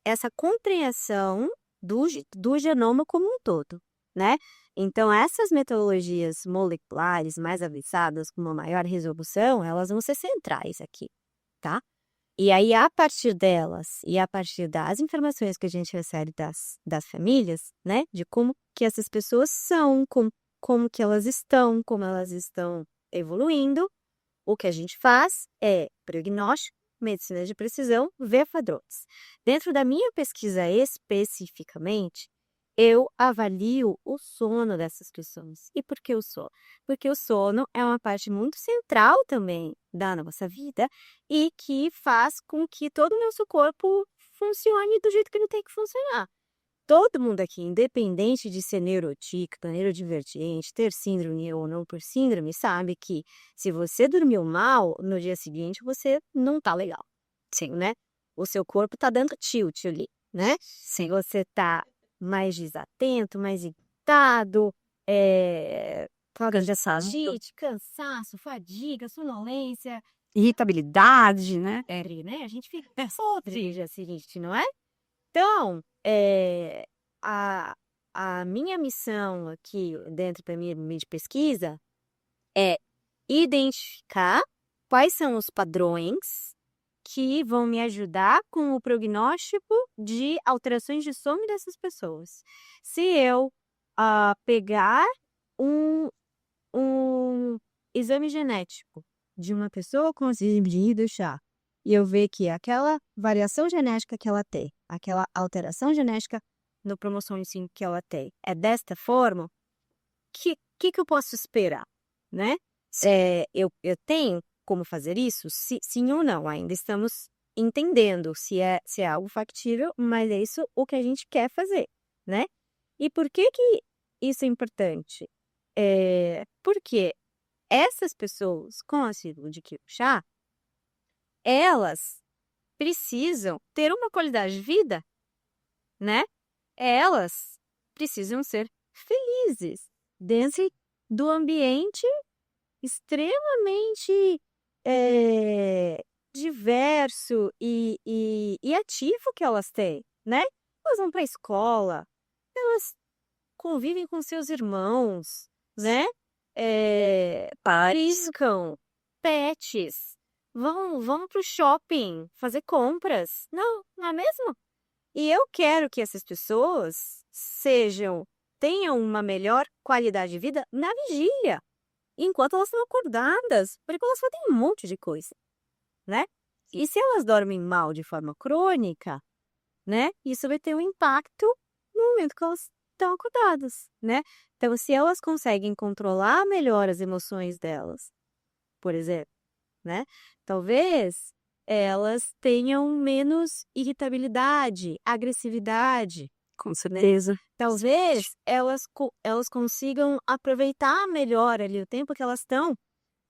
essa compreensão do genoma como um todo, né? Então, essas metodologias moleculares mais avançadas, com uma maior resolução, elas vão ser centrais aqui, tá? E aí, a partir delas e a partir das informações que a gente recebe das famílias, né, de como que essas pessoas são, como que elas estão, como elas estão evoluindo, o que a gente faz é prognóstico, medicina de precisão, ver padrões. Dentro da minha pesquisa especificamente, eu avalio o sono dessas pessoas. E por que o sono? Porque o sono é uma parte muito central também da nossa vida e que faz com que todo o nosso corpo funcione do jeito que ele tem que funcionar. Todo mundo aqui, independente de ser neurotípico, neurodivergente, ter síndrome ou não por síndrome, sabe que se você dormiu mal, no dia seguinte você não tá legal. Sim, né? O seu corpo tá dando tilt ali, né? Se você tá mais desatento, mais irritado, Labirintite, cansaço, fadiga, sonolência, Irritabilidade, né? né? A gente fica podre dia seguinte, não é? Então, a minha missão aqui dentro da minha de pesquisa é identificar quais são os padrões que vão me ajudar com o prognóstico de alterações de sono dessas pessoas. Se eu pegar um exame genético de uma pessoa com síndrome de chá e eu ver que aquela variação genética que ela tem, aquela alteração genética no cromossomo 5 que ela tem, é desta forma, que eu posso esperar, né? Eu tenho como fazer isso? Sim ou não? Ainda estamos entendendo se é algo factível, mas é isso o que a gente quer fazer, né? E por que isso é importante? Porque essas pessoas com a síndrome de Chá, elas precisam ter uma qualidade de vida, né? Elas precisam ser felizes dentro do ambiente extremamente diverso e ativo que elas têm, né? Elas vão para a escola, elas convivem com seus irmãos, né? Briscam, pets, vão para o shopping fazer compras. Não é mesmo? E eu quero que essas pessoas tenham uma melhor qualidade de vida na vigília, enquanto elas estão acordadas, porque elas fazem um monte de coisa, né? E se elas dormem mal de forma crônica, né? Isso vai ter um impacto no momento que elas estão acordadas, né? Então, se elas conseguem controlar melhor as emoções delas, por exemplo, né? Talvez elas tenham menos irritabilidade, agressividade. Com certeza. Talvez elas consigam aproveitar melhor ali o tempo que elas estão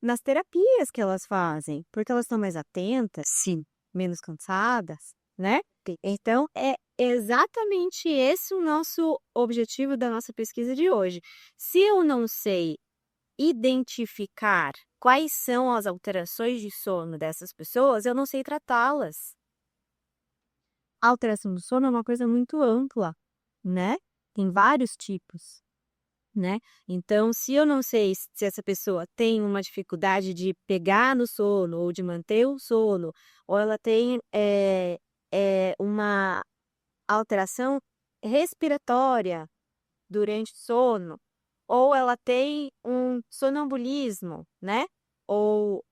nas terapias que elas fazem, porque elas estão mais atentas, Sim. menos cansadas, né? Então, é exatamente esse o nosso objetivo da nossa pesquisa de hoje. Se eu não sei identificar quais são as alterações de sono dessas pessoas, eu não sei tratá-las. A alteração do sono é uma coisa muito ampla, né? Tem vários tipos, né? Então, se eu não sei se essa pessoa tem uma dificuldade de pegar no sono ou de manter o sono, ou ela tem uma alteração respiratória durante o sono, ou ela tem um sonambulismo, né? Ou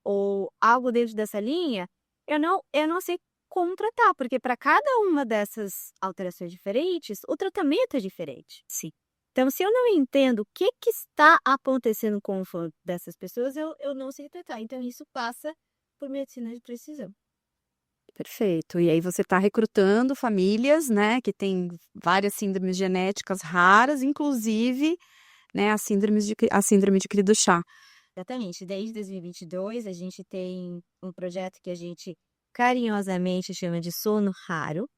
algo dentro dessa linha, eu não sei como tratar, porque para cada uma dessas alterações diferentes, o tratamento é diferente. Sim. Então, se eu não entendo o que está acontecendo com o sono dessas pessoas, eu não sei tratar. Então, isso passa por medicina de precisão. Perfeito. E aí você está recrutando famílias, né, que têm várias síndromes genéticas raras, inclusive, né, a síndrome de Cri-du-Chat. Exatamente. Desde 2022, a gente tem um projeto que a gente carinhosamente chama de Sono Raro.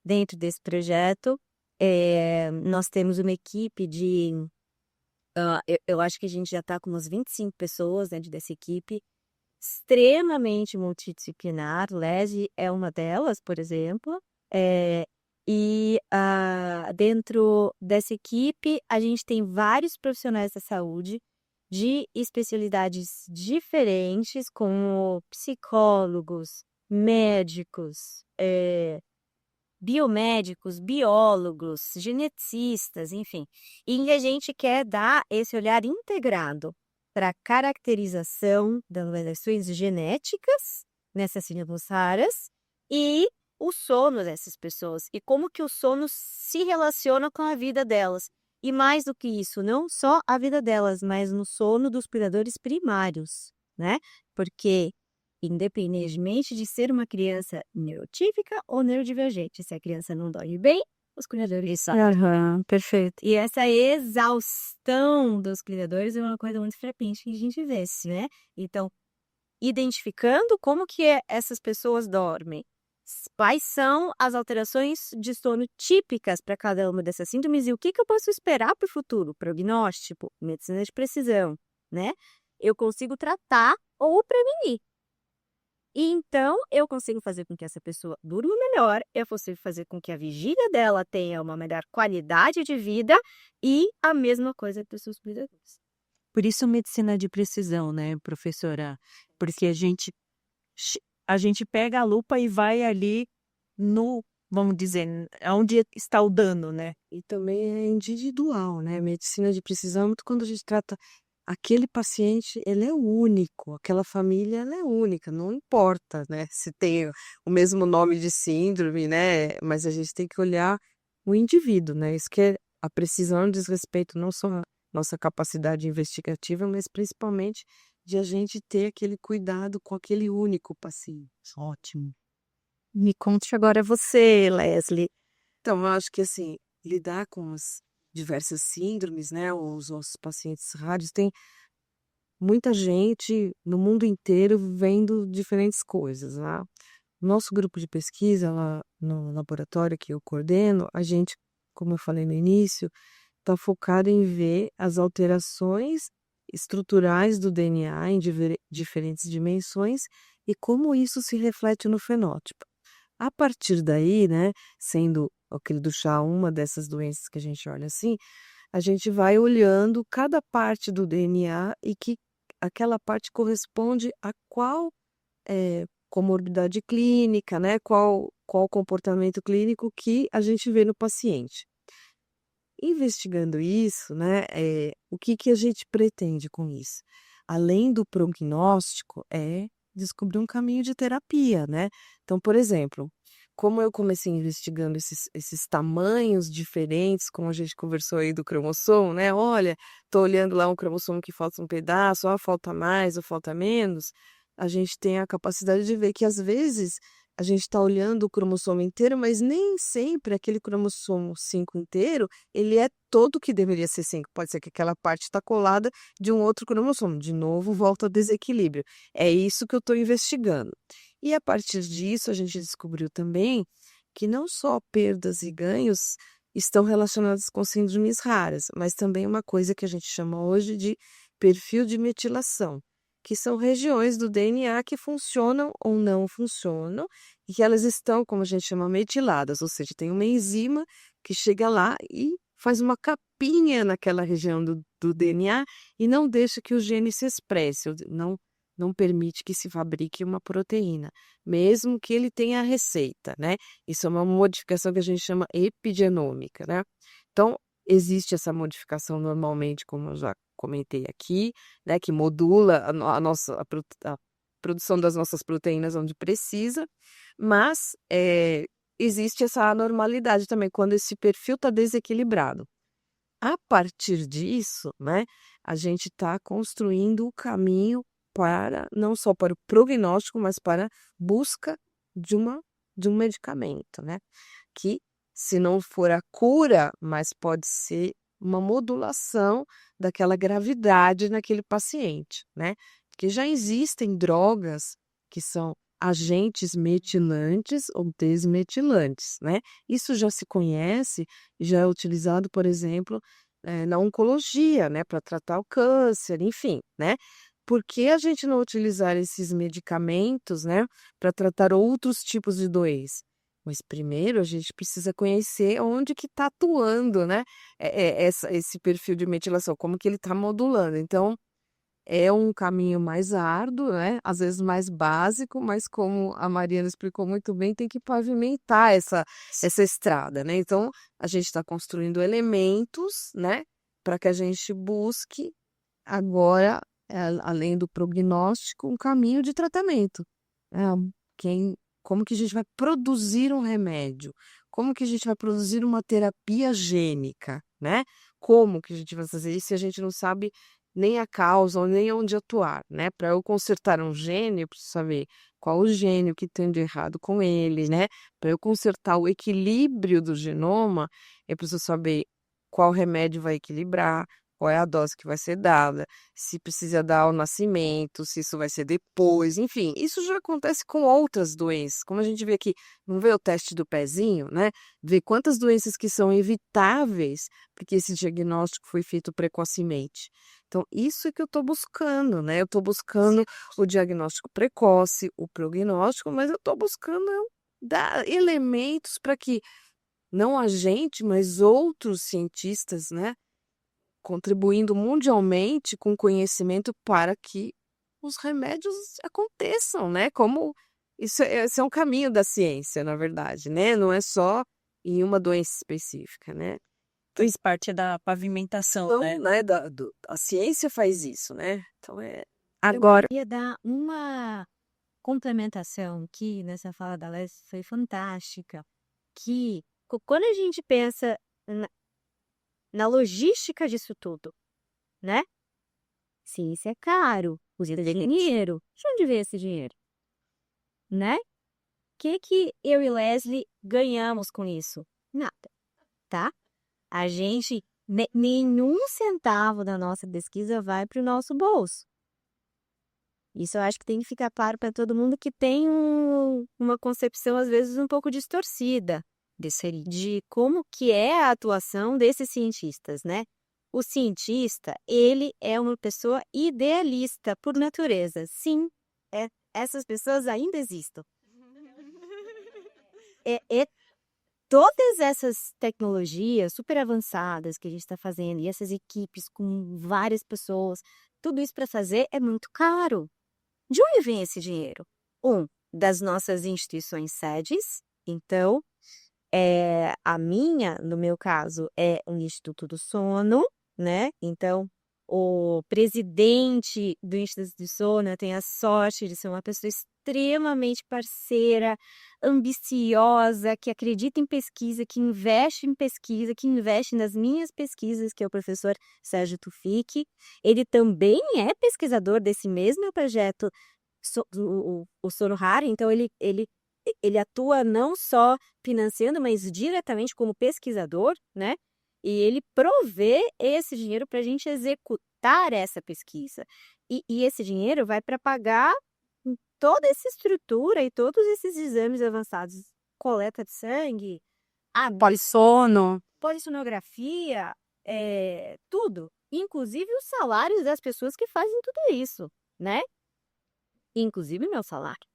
Dentro desse projeto, nós temos uma equipe de... eu acho que a gente já está com umas 25 pessoas dentro dessa equipe, extremamente multidisciplinar. Lese é uma delas, por exemplo. Dentro dessa equipe, a gente tem vários profissionais da saúde de especialidades diferentes, como psicólogos, médicos, biomédicos, biólogos, geneticistas, enfim. E a gente quer dar esse olhar integrado para a caracterização das variações genéticas nessas síndromes raras e o sono dessas pessoas e como que o sono se relaciona com a vida delas. E mais do que isso, não só a vida delas, mas no sono dos cuidadores primários, né? Porque, independentemente de ser uma criança neurotípica ou neurodivergente, se a criança não dorme bem, os cuidadores sabem. Aham, perfeito. E essa exaustão dos cuidadores é uma coisa muito frequente que a gente vê, né? Então, identificando como que essas pessoas dormem, quais são as alterações de sono típicas para cada uma dessas síndromes e o que eu posso esperar para o futuro? Prognóstico, medicina de precisão, né? Eu consigo tratar ou prevenir. E então, eu consigo fazer com que essa pessoa durma melhor, eu consigo fazer com que a vigília dela tenha uma melhor qualidade de vida e a mesma coisa para os seus cuidadores. Por isso, medicina de precisão, né, professora? Porque a gente pega a lupa e vai ali no, vamos dizer, onde está o dano, né? E também é individual, né? Medicina de precisão é muito quando a gente trata aquele paciente, ele é único, aquela família, ela é única, não importa, né? Se tem o mesmo nome de síndrome, né? Mas a gente tem que olhar o indivíduo, né? Isso que a precisão diz respeito não só à nossa capacidade investigativa, mas principalmente de a gente ter aquele cuidado com aquele único paciente. Ótimo. Me conte agora você, Leslie. Então, eu acho que assim, lidar com as diversas síndromes, né? Os nossos pacientes raros, tem muita gente no mundo inteiro vendo diferentes coisas, né? Nosso grupo de pesquisa lá no laboratório que eu coordeno, a gente, como eu falei no início, está focado em ver as alterações estruturais do DNA em diferentes dimensões e como isso se reflete no fenótipo. A partir daí, né, sendo o querido chá uma dessas doenças que a gente olha assim, a gente vai olhando cada parte do DNA e que aquela parte corresponde a qual comorbidade clínica, né, qual comportamento clínico que a gente vê no paciente. Investigando isso, né, o que a gente pretende com isso? Além do prognóstico, é descobrir um caminho de terapia, né? Então, por exemplo, como eu comecei investigando esses tamanhos diferentes, como a gente conversou aí do cromossomo, né? Olha, tô olhando lá um cromossomo que falta um pedaço, ó, falta mais ou falta menos. A gente tem a capacidade de ver que às vezes a gente está olhando o cromossomo inteiro, mas nem sempre aquele cromossomo 5 inteiro, ele é todo o que deveria ser 5. Pode ser que aquela parte está colada de um outro cromossomo. De novo, volta ao desequilíbrio. É isso que eu estou investigando. E a partir disso, a gente descobriu também que não só perdas e ganhos estão relacionados com síndromes raras, mas também uma coisa que a gente chama hoje de perfil de metilação, que são regiões do DNA que funcionam ou não funcionam, e que elas estão, como a gente chama, metiladas, ou seja, tem uma enzima que chega lá e faz uma capinha naquela região do DNA e não deixa que o gene se expresse, não permite que se fabrique uma proteína, mesmo que ele tenha a receita, né? Isso é uma modificação que a gente chama epigenômica, né? Então, existe essa modificação normalmente, como eu já comentei aqui, né, que modula a produção das nossas proteínas onde precisa, mas existe essa anormalidade também, quando esse perfil está desequilibrado. A partir disso, né, a gente está construindo o caminho não só para o prognóstico, mas para a busca de um medicamento, né, que se não for a cura, mas pode ser uma modulação daquela gravidade naquele paciente, né? Porque já existem drogas que são agentes metilantes ou desmetilantes, né? Isso já se conhece e já é utilizado, por exemplo, na oncologia, né? Para tratar o câncer, enfim, né? Por que a gente não utilizar esses medicamentos, né? Para tratar outros tipos de doença? Mas primeiro a gente precisa conhecer onde que está atuando, né? Esse perfil de metilação, como que ele está modulando. Então, é um caminho mais árduo, né? Às vezes mais básico, mas como a Mariana explicou muito bem, tem que pavimentar essa estrada, né? Então, a gente está construindo elementos, né? Para que a gente busque agora, além do prognóstico, um caminho de tratamento. Ah, como que a gente vai produzir um remédio? Como que a gente vai produzir uma terapia gênica, né? Como que a gente vai fazer isso se a gente não sabe nem a causa, nem onde atuar, né? Para eu consertar um gene, eu preciso saber qual o gene, o que tem de errado com ele, né? Para eu consertar o equilíbrio do genoma, eu preciso saber qual remédio vai equilibrar, qual é a dose que vai ser dada, se precisa dar ao nascimento, se isso vai ser depois, enfim, isso já acontece com outras doenças. Como a gente vê aqui, não vê o teste do pezinho, né? Vê quantas doenças que são evitáveis, porque esse diagnóstico foi feito precocemente. Então, isso é que eu estou buscando, né? Eu estou buscando o diagnóstico precoce, o prognóstico, mas eu estou buscando dar elementos para que não a gente, mas outros cientistas, né, contribuindo mundialmente com conhecimento para que os remédios aconteçam, né? Como esse é um caminho da ciência, na verdade, né? Não é só em uma doença específica, né? Fez parte da pavimentação, Então, né? né, a ciência faz isso, né? Então Eu Agora, queria dar uma complementação que nessa fala da Leslie foi fantástica, que quando a gente pensa na logística disso tudo, né? Ciência é caro, precisa de dinheiro. De onde vem esse dinheiro, né? O que eu e Leslie ganhamos com isso? Nada, tá? A gente, nenhum centavo da nossa pesquisa vai para o nosso bolso. Isso eu acho que tem que ficar claro para todo mundo que tem uma concepção, às vezes, um pouco distorcida de como que é a atuação desses cientistas, né? O cientista, ele é uma pessoa idealista por natureza. Sim, essas pessoas ainda existem. Todas essas tecnologias super avançadas que a gente está fazendo, e essas equipes com várias pessoas, tudo isso para fazer é muito caro. De onde vem esse dinheiro? Das nossas instituições sedes. Então, no meu caso, é o Instituto do Sono, né? Então, o presidente do Instituto do Sono tem a sorte de ser uma pessoa extremamente parceira, ambiciosa, que acredita em pesquisa, que investe em pesquisa, que investe nas minhas pesquisas, que é o professor Sérgio Tufik. Ele também é pesquisador desse mesmo projeto, o Sono Raro, então ele atua não só financiando, mas diretamente como pesquisador, né? E ele provê esse dinheiro para a gente executar essa pesquisa. E esse dinheiro vai para pagar toda essa estrutura e todos esses exames avançados, coleta de sangue, polissono. polissonografia, tudo. Inclusive os salários das pessoas que fazem tudo isso, né? Inclusive meu salário.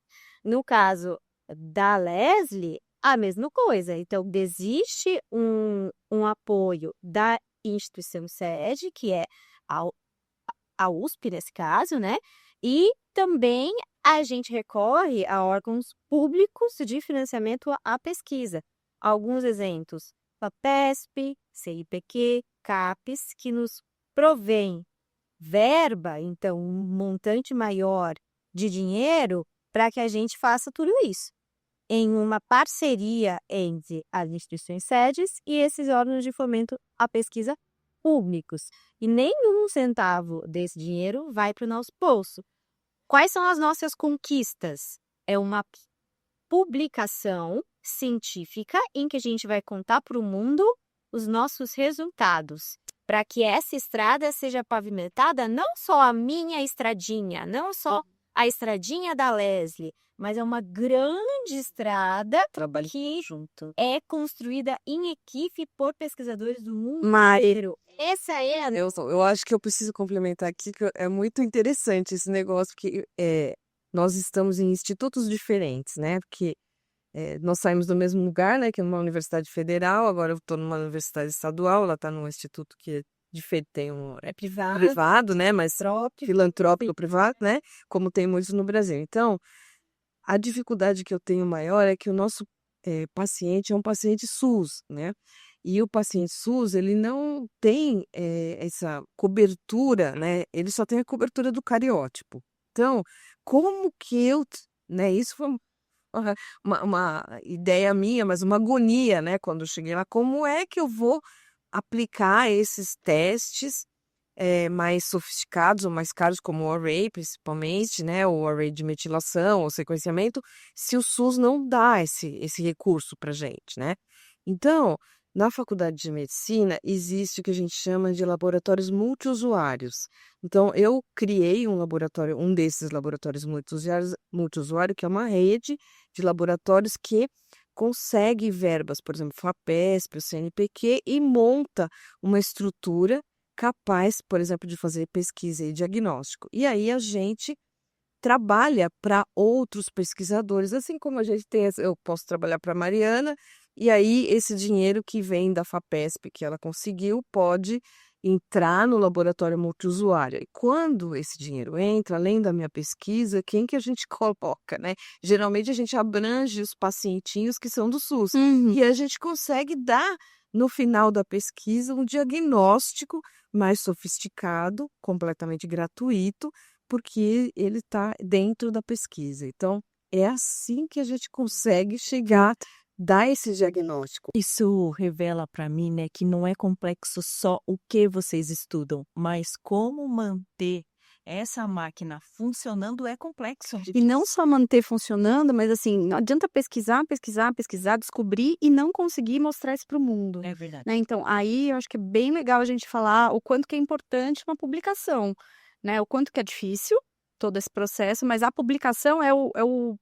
No caso da Leslie, a mesma coisa. Então, existe um apoio da instituição sede, que é a USP nesse caso, né? E também a gente recorre a órgãos públicos de financiamento à pesquisa. Alguns exemplos: FAPESP, CIPq, CAPES, que nos provém verba, então um montante maior de dinheiro para que a gente faça tudo isso, em uma parceria entre as instituições sedes e esses órgãos de fomento à pesquisa públicos. E nenhum centavo desse dinheiro vai para o nosso bolso. Quais são as nossas conquistas? É uma publicação científica em que a gente vai contar para o mundo os nossos resultados, para que essa estrada seja pavimentada, não só a minha estradinha, não só a estradinha da Leslie, mas é uma grande estrada trabalho que junto. é construída em equipe por pesquisadores do mundo Mas inteiro. Essa é a Eu acho que eu preciso complementar aqui, que é muito interessante esse negócio, porque nós estamos em institutos diferentes, né? Porque nós saímos do mesmo lugar, né? Que é numa universidade federal, agora eu estou numa universidade estadual, ela está num instituto que é diferente, tem privado, né? Mas filantrópico privado, né? Como tem muitos no Brasil. Então, a dificuldade que eu tenho maior é que o nosso paciente é um paciente SUS, né? E o paciente SUS, ele não tem essa cobertura, né? Ele só tem a cobertura do cariótipo. Então, como que né? Isso foi uma ideia minha, mas uma agonia, né? Quando eu cheguei lá, como é que eu vou aplicar esses testes mais sofisticados ou mais caros, como o array, principalmente, né? O array de metilação, ou sequenciamento, se o SUS não dá esse recurso para gente, né? Então, Na faculdade de medicina, existe o que a gente chama de laboratórios multiusuários. Então, eu criei um laboratório, um desses laboratórios multiusuário, que é uma rede de laboratórios que consegue verbas, por exemplo, FAPESP, o CNPq, e monta uma estrutura capaz, por exemplo, de fazer pesquisa e diagnóstico. E aí a gente trabalha para outros pesquisadores, assim como a gente tem, eu posso trabalhar para a Mariana, e aí esse dinheiro que vem da FAPESP que ela conseguiu pode entrar no laboratório multiusuário. E quando esse dinheiro entra, além da minha pesquisa, quem que a gente coloca, né? Geralmente a gente abrange os pacientinhos que são do SUS e a gente consegue dar no final da pesquisa um diagnóstico mais sofisticado, completamente gratuito, porque ele está dentro da pesquisa. Então, é assim que a gente consegue chegar, dar esse diagnóstico. Isso revela para mim, né, que não é complexo só o que vocês estudam, mas como manter essa máquina funcionando é complexo. E não só manter funcionando, mas assim, não adianta pesquisar, pesquisar, pesquisar, descobrir e não conseguir mostrar isso para o mundo. É verdade. Né? Então, aí eu acho que é bem legal a gente falar o quanto que é importante uma publicação, né? O quanto que é difícil todo esse processo, mas a publicação é o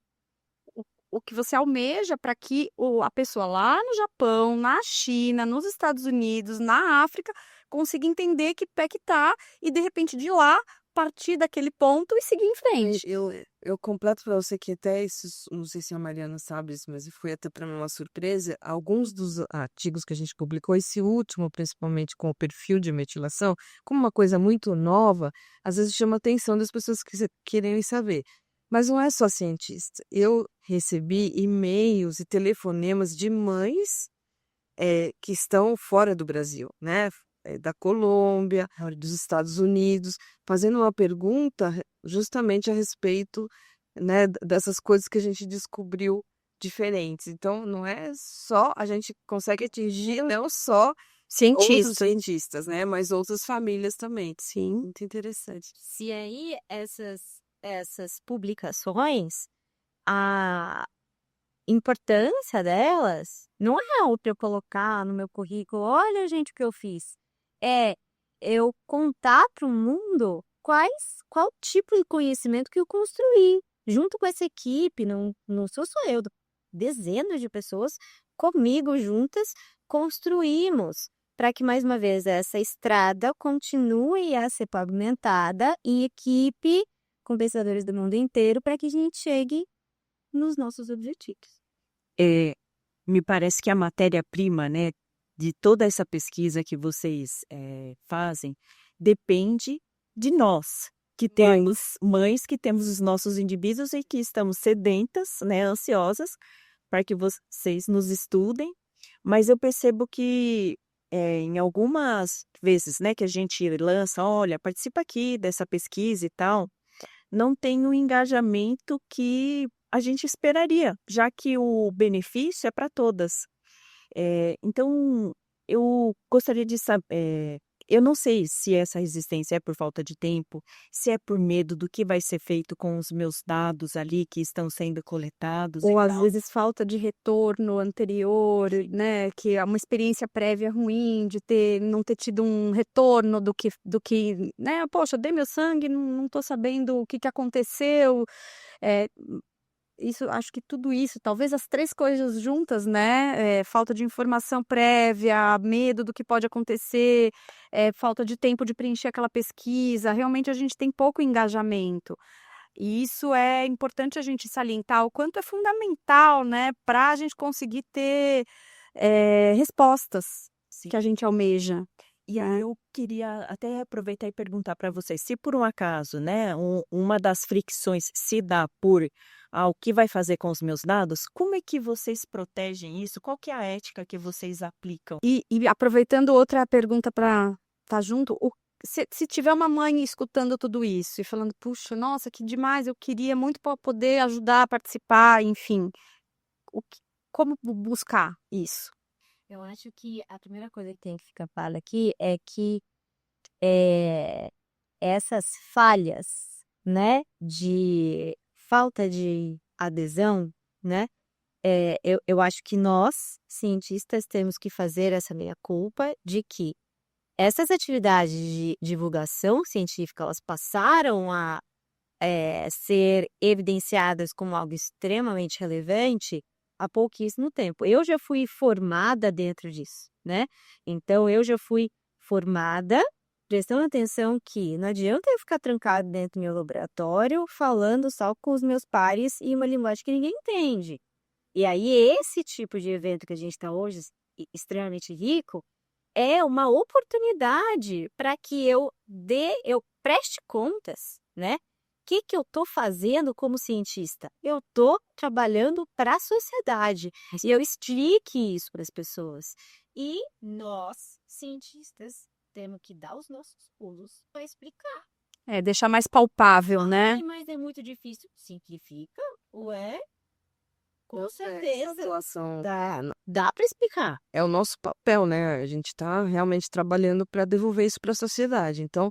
que você almeja para que a pessoa lá no Japão, na China, nos Estados Unidos, na África, consiga entender que pé que tá e, de repente, de lá, partir daquele ponto e seguir em frente. Eu completo para você que até isso, não sei se a Mariana sabe isso, mas foi até para mim uma surpresa. Alguns dos artigos que a gente publicou, esse último, principalmente com o perfil de metilação, como uma coisa muito nova, às vezes chama a atenção das pessoas que querem saber. Mas não é só cientista. Eu recebi e-mails e telefonemas de mães que estão fora do Brasil, né? Da Colômbia, dos Estados Unidos, fazendo uma pergunta justamente a respeito, né, dessas coisas que a gente descobriu diferentes. Então, não é só, a gente consegue atingir não só outros Cientistas. cientistas, né, mas outras famílias também. Sim, muito interessante. Se aí essas publicações, a importância delas não é o eu colocar no meu currículo, olha, gente, o que eu fiz. É eu contar para o mundo qual tipo de conhecimento que eu construí junto com essa equipe, não sou só eu, dezenas de pessoas comigo juntas construímos para que, mais uma vez, essa estrada continue a ser pavimentada em equipe com pensadores do mundo inteiro para que a gente chegue nos nossos objetivos. Me parece que a matéria-prima, né, de toda essa pesquisa que vocês fazem depende de nós, que temos mães, que temos os nossos indivíduos e que estamos sedentas, né, ansiosas para que vocês nos estudem. Mas eu percebo que em algumas vezes, né, que a gente lança, olha, participa aqui dessa pesquisa e tal, não tem o engajamento que a gente esperaria, já que o benefício é para todas. Então, eu gostaria de saber, eu não sei se essa resistência é por falta de tempo, se é por medo do que vai ser feito com os meus dados ali que estão sendo coletados Ou e às tal. vezes falta de retorno anterior, né? Que é uma experiência prévia ruim de não ter tido um retorno do que, né? Poxa, dei meu sangue, não tô sabendo o que aconteceu. É, isso, acho que tudo isso, talvez as três coisas juntas, né? Falta de informação prévia, medo do que pode acontecer, falta de tempo de preencher aquela pesquisa. Realmente a gente tem pouco engajamento. E isso é importante a gente salientar o quanto é fundamental, né, para a gente conseguir ter respostas Sim. que a gente almeja. E aí eu queria até aproveitar e perguntar para vocês, se por um acaso, né, uma das fricções se dá por o que vai fazer com os meus dados, como é que vocês protegem isso? Qual que é a ética que vocês aplicam? E aproveitando outra pergunta para estar junto, se tiver uma mãe escutando tudo isso e falando, puxa, nossa, que demais, eu queria muito poder ajudar, participar, enfim, como buscar isso? Eu acho que a primeira coisa que tem que ficar clara aqui é que essas falhas, né, de falta de adesão, né, eu acho que nós, cientistas, temos que fazer essa meia-culpa de que essas atividades de divulgação científica, elas passaram a ser evidenciadas como algo extremamente relevante há pouquíssimo tempo. Eu já fui formada dentro disso, né? Então, eu já fui formada prestando atenção que não adianta eu ficar trancado dentro do meu laboratório falando só com os meus pares em uma linguagem que ninguém entende. E aí, esse tipo de evento que a gente está hoje, extremamente rico, é uma oportunidade para que eu preste contas, né? O que eu estou fazendo como cientista? Eu estou trabalhando para a sociedade e eu explique isso para as pessoas. E nós, cientistas, temos que dar os nossos pulos para explicar. Deixar mais palpável, né? Mas é muito difícil. Simplifica, ué? Com Essa certeza. situação Dá para explicar. é o nosso papel, né? A gente está realmente trabalhando para devolver isso para a sociedade. Então,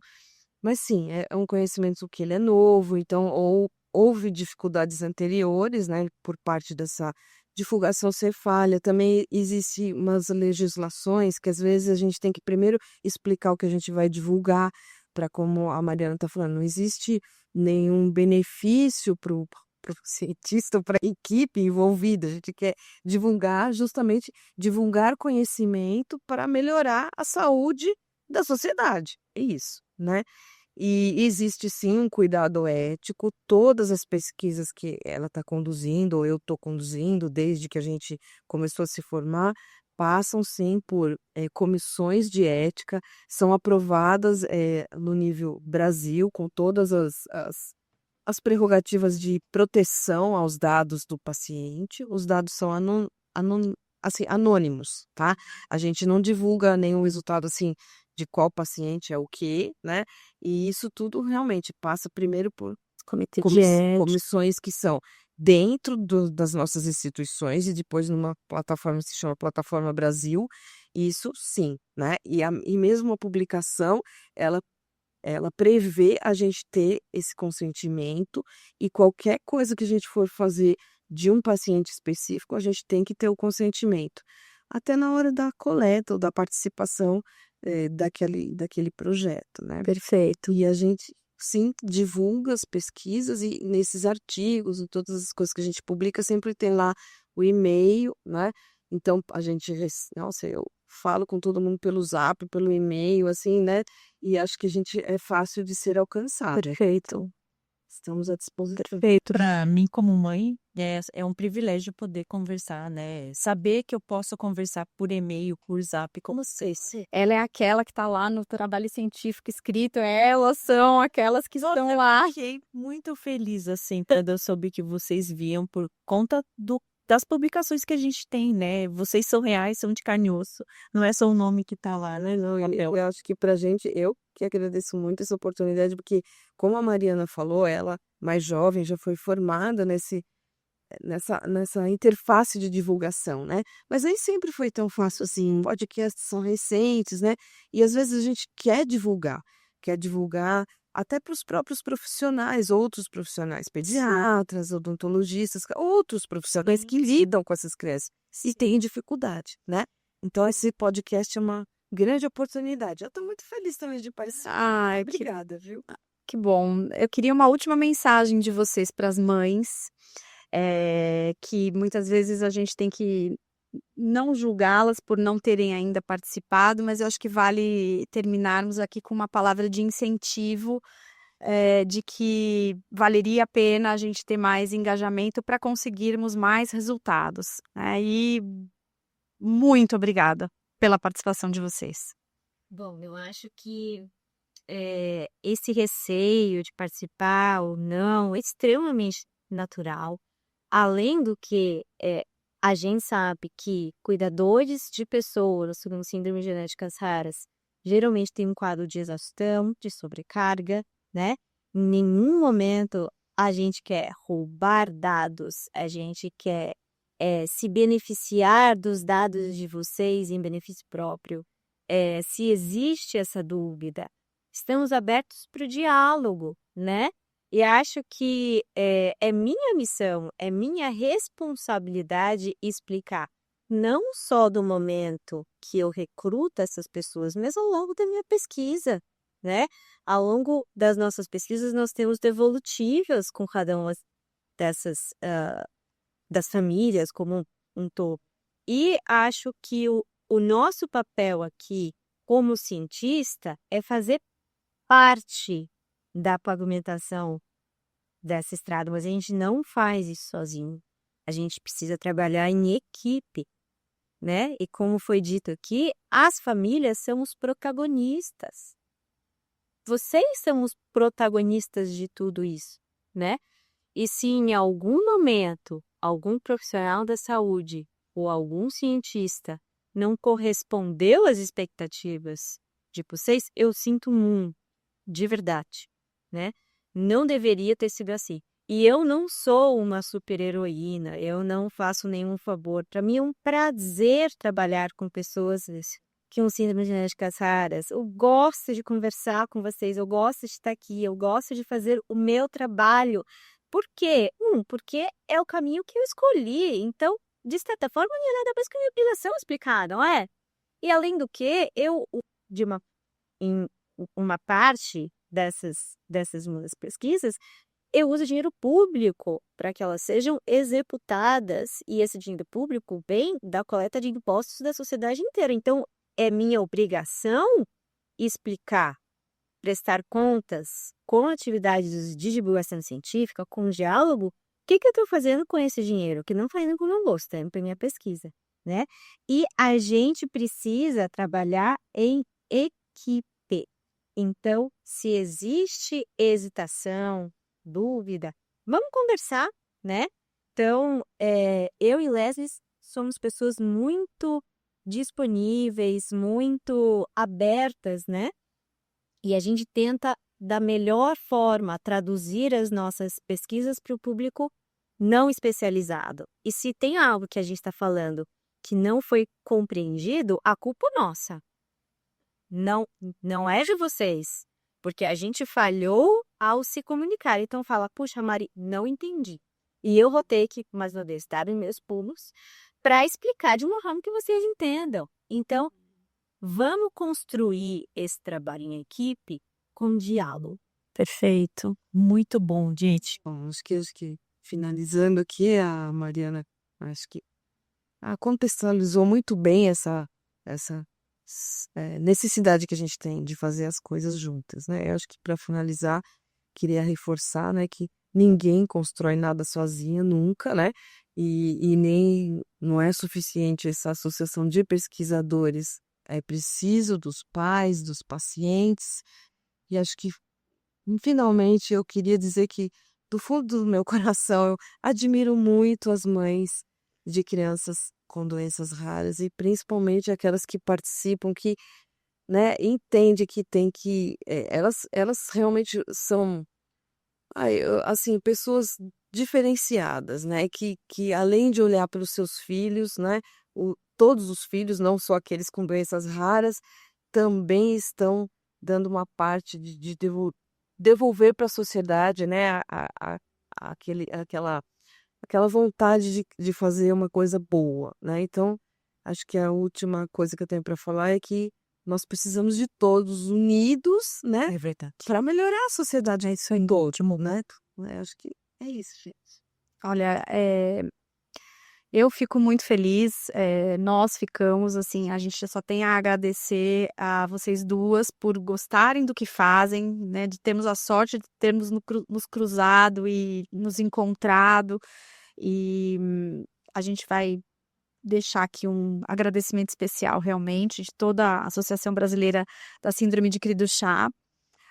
mas sim, é um conhecimento que ele é novo, então ou houve dificuldades anteriores, né, por parte dessa divulgação ser falha. Também existe umas legislações que às vezes a gente tem que primeiro explicar o que a gente vai divulgar, para como a Mariana está falando, não existe nenhum benefício para o cientista ou para a equipe envolvida. A gente quer divulgar, justamente divulgar conhecimento para melhorar a saúde da sociedade. É isso, né? E existe sim um cuidado ético, todas as pesquisas que ela está conduzindo, ou eu estou conduzindo, desde que a gente começou a se formar, passam sim por comissões de ética, são aprovadas no nível Brasil, com todas as prerrogativas de proteção aos dados do paciente. Os dados são assim, anônimos, tá? A gente não divulga nenhum resultado assim de qual paciente é o quê, né? E isso tudo realmente passa primeiro por Comitê de ética. comissões que são dentro das nossas instituições e depois numa plataforma que se chama Plataforma Brasil. Isso sim, né? E mesmo a publicação, ela prevê a gente ter esse consentimento, e qualquer coisa que a gente for fazer de um paciente específico, a gente tem que ter o consentimento, até na hora da coleta ou da participação daquele projeto, né? Perfeito. E a gente, sim, divulga as pesquisas, e nesses artigos e todas as coisas que a gente publica, sempre tem lá o e-mail, né? Então, a gente, nossa, eu falo com todo mundo pelo Zap, pelo e-mail, assim, né? E acho que a gente é fácil de ser alcançado. Perfeito. Estamos à disposição. Perfeito. Para mim, como mãe, é um privilégio poder conversar, né? Saber que eu posso conversar por e-mail, por Zap com vocês. Ela é aquela que está lá no trabalho científico escrito, elas são aquelas que estão lá. Fiquei muito feliz, assim, quando eu soube que vocês viam por conta das publicações que a gente tem, né? Vocês são reais, são de carne e osso, não é só o nome que tá lá, né? Não, eu acho que pra gente, eu que agradeço muito essa oportunidade, porque, como a Mariana falou, ela, mais jovem, já foi formada nessa interface de divulgação, né? Mas nem sempre foi tão fácil assim. Podcasts são recentes, né? E às vezes a gente quer divulgar até para os próprios profissionais, outros profissionais, pediatras, odontologistas, outros profissionais que lidam com essas crianças e têm dificuldade, né? Então, esse podcast é uma grande oportunidade. Eu estou muito feliz também de participar. Ai, Obrigada, viu? que bom. Eu queria uma última mensagem de vocês para as mães, que muitas vezes a gente tem que não julgá-las por não terem ainda participado, mas eu acho que vale terminarmos aqui com uma palavra de incentivo, de que valeria a pena a gente ter mais engajamento para conseguirmos mais resultados, né? E muito obrigada pela participação de vocês. Bom, eu acho que esse receio de participar ou não é extremamente natural. Além do que, a gente sabe que cuidadores de pessoas com síndrome genéticas raras geralmente têm um quadro de exaustão, de sobrecarga, né? Em nenhum momento a gente quer roubar dados, a gente quer se beneficiar dos dados de vocês em benefício próprio. Se existe essa dúvida, estamos abertos para o diálogo, né? E acho que é minha missão, é minha responsabilidade explicar, não só do momento que eu recruto essas pessoas, mas ao longo da minha pesquisa, né? Ao longo das nossas pesquisas, nós temos devolutivas com cada uma dessas, das famílias como um todo. E acho que o nosso papel aqui, como cientista, é fazer parte da pavimentação dessa estrada, mas a gente não faz isso sozinho. A gente precisa trabalhar em equipe, né? E como foi dito aqui, as famílias são os protagonistas. Vocês são os protagonistas de tudo isso, né? E se em algum momento algum profissional da saúde ou algum cientista não correspondeu às expectativas de vocês, eu sinto muito, de verdade, né? Não deveria ter sido assim. E eu não sou uma super-heroína, eu não faço nenhum favor. Para mim é um prazer trabalhar com pessoas que têm síndrome genéticas raras. Eu gosto de conversar com vocês, eu gosto de estar aqui, eu gosto de fazer o meu trabalho. Por quê? Porque é o caminho que eu escolhi. Então, de certa forma, não é nada mais que uma obrigação explicar, não é? E além do que, em uma parte dessas minhas pesquisas, eu uso dinheiro público para que elas sejam executadas, e esse dinheiro público vem da coleta de impostos da sociedade inteira. Então, é minha obrigação explicar, prestar contas com atividades de divulgação científica, com diálogo, o que eu estou fazendo com esse dinheiro, que não está indo com o meu gosto, é para minha pesquisa, né? E a gente precisa trabalhar em equipe. Então, se existe hesitação, dúvida, vamos conversar, né? Então, eu e Leslie somos pessoas muito disponíveis, muito abertas, né? E a gente tenta, da melhor forma, traduzir as nossas pesquisas para o público não especializado. E se tem algo que a gente está falando que não foi compreendido, a culpa é nossa. Não é de vocês, porque a gente falhou ao se comunicar. Então fala, puxa, Mari, não entendi. E eu vou ter que, mais uma vez, dar os meus pulos para explicar de uma forma que vocês entendam. Então, vamos construir esse trabalho em equipe com diálogo. Perfeito. Muito bom, gente. Bom, acho que finalizando aqui, a Mariana, acho que contextualizou muito bem essa necessidade que a gente tem de fazer as coisas juntas, né? Eu acho que para finalizar, queria reforçar, né, que ninguém constrói nada sozinha nunca, né? E nem não é suficiente essa associação de pesquisadores. É preciso dos pais, dos pacientes. E acho que, finalmente, eu queria dizer que, do fundo do meu coração, eu admiro muito as mães de crianças com doenças raras e principalmente aquelas que participam, que, né, entende que tem que, elas realmente são, assim, pessoas diferenciadas, né, que além de olhar pelos seus filhos, né, todos os filhos, não só aqueles com doenças raras, também estão dando uma parte de devolver para a sociedade, né, aquela vontade de fazer uma coisa boa, né? Então, acho que a última coisa que eu tenho para falar é que nós precisamos de todos unidos, né, É verdade. para melhorar a sociedade É isso aí. toda, Ótimo. né? Acho que é isso, gente. Olha, eu fico muito feliz, nós ficamos, assim, a gente só tem a agradecer a vocês duas por gostarem do que fazem, né, de termos a sorte de termos nos cruzado e nos encontrado, e a gente vai deixar aqui um agradecimento especial, realmente, de toda a Associação Brasileira da Síndrome de Cri-do-Chá,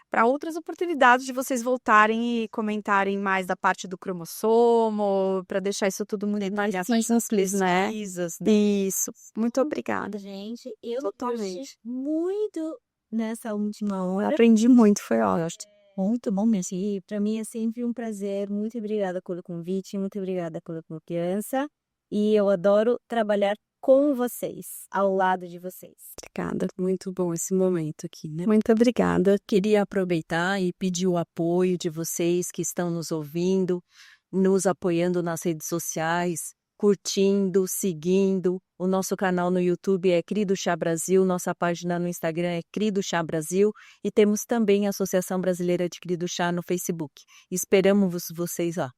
para outras oportunidades de vocês voltarem e comentarem mais da parte do cromossomo, para deixar isso tudo muito mais simples, né? Pesquisas, Isso. Muito obrigada. gente. Eu Totalmente. curti muito nessa última hora. Aprendi muito, foi ótimo. Muito bom mesmo. E para mim é sempre um prazer. Muito obrigada pelo convite, muito obrigada pela confiança. E eu adoro trabalhar com vocês, ao lado de vocês. Obrigada. Muito bom esse momento aqui, né? Muito obrigada. Queria aproveitar e pedir o apoio de vocês que estão nos ouvindo, nos apoiando nas redes sociais, curtindo, seguindo. O nosso canal no YouTube é Cri do Chá Brasil, nossa página no Instagram é Cri do Chá Brasil e temos também a Associação Brasileira de Cri do Chá no Facebook. Esperamos vocês lá.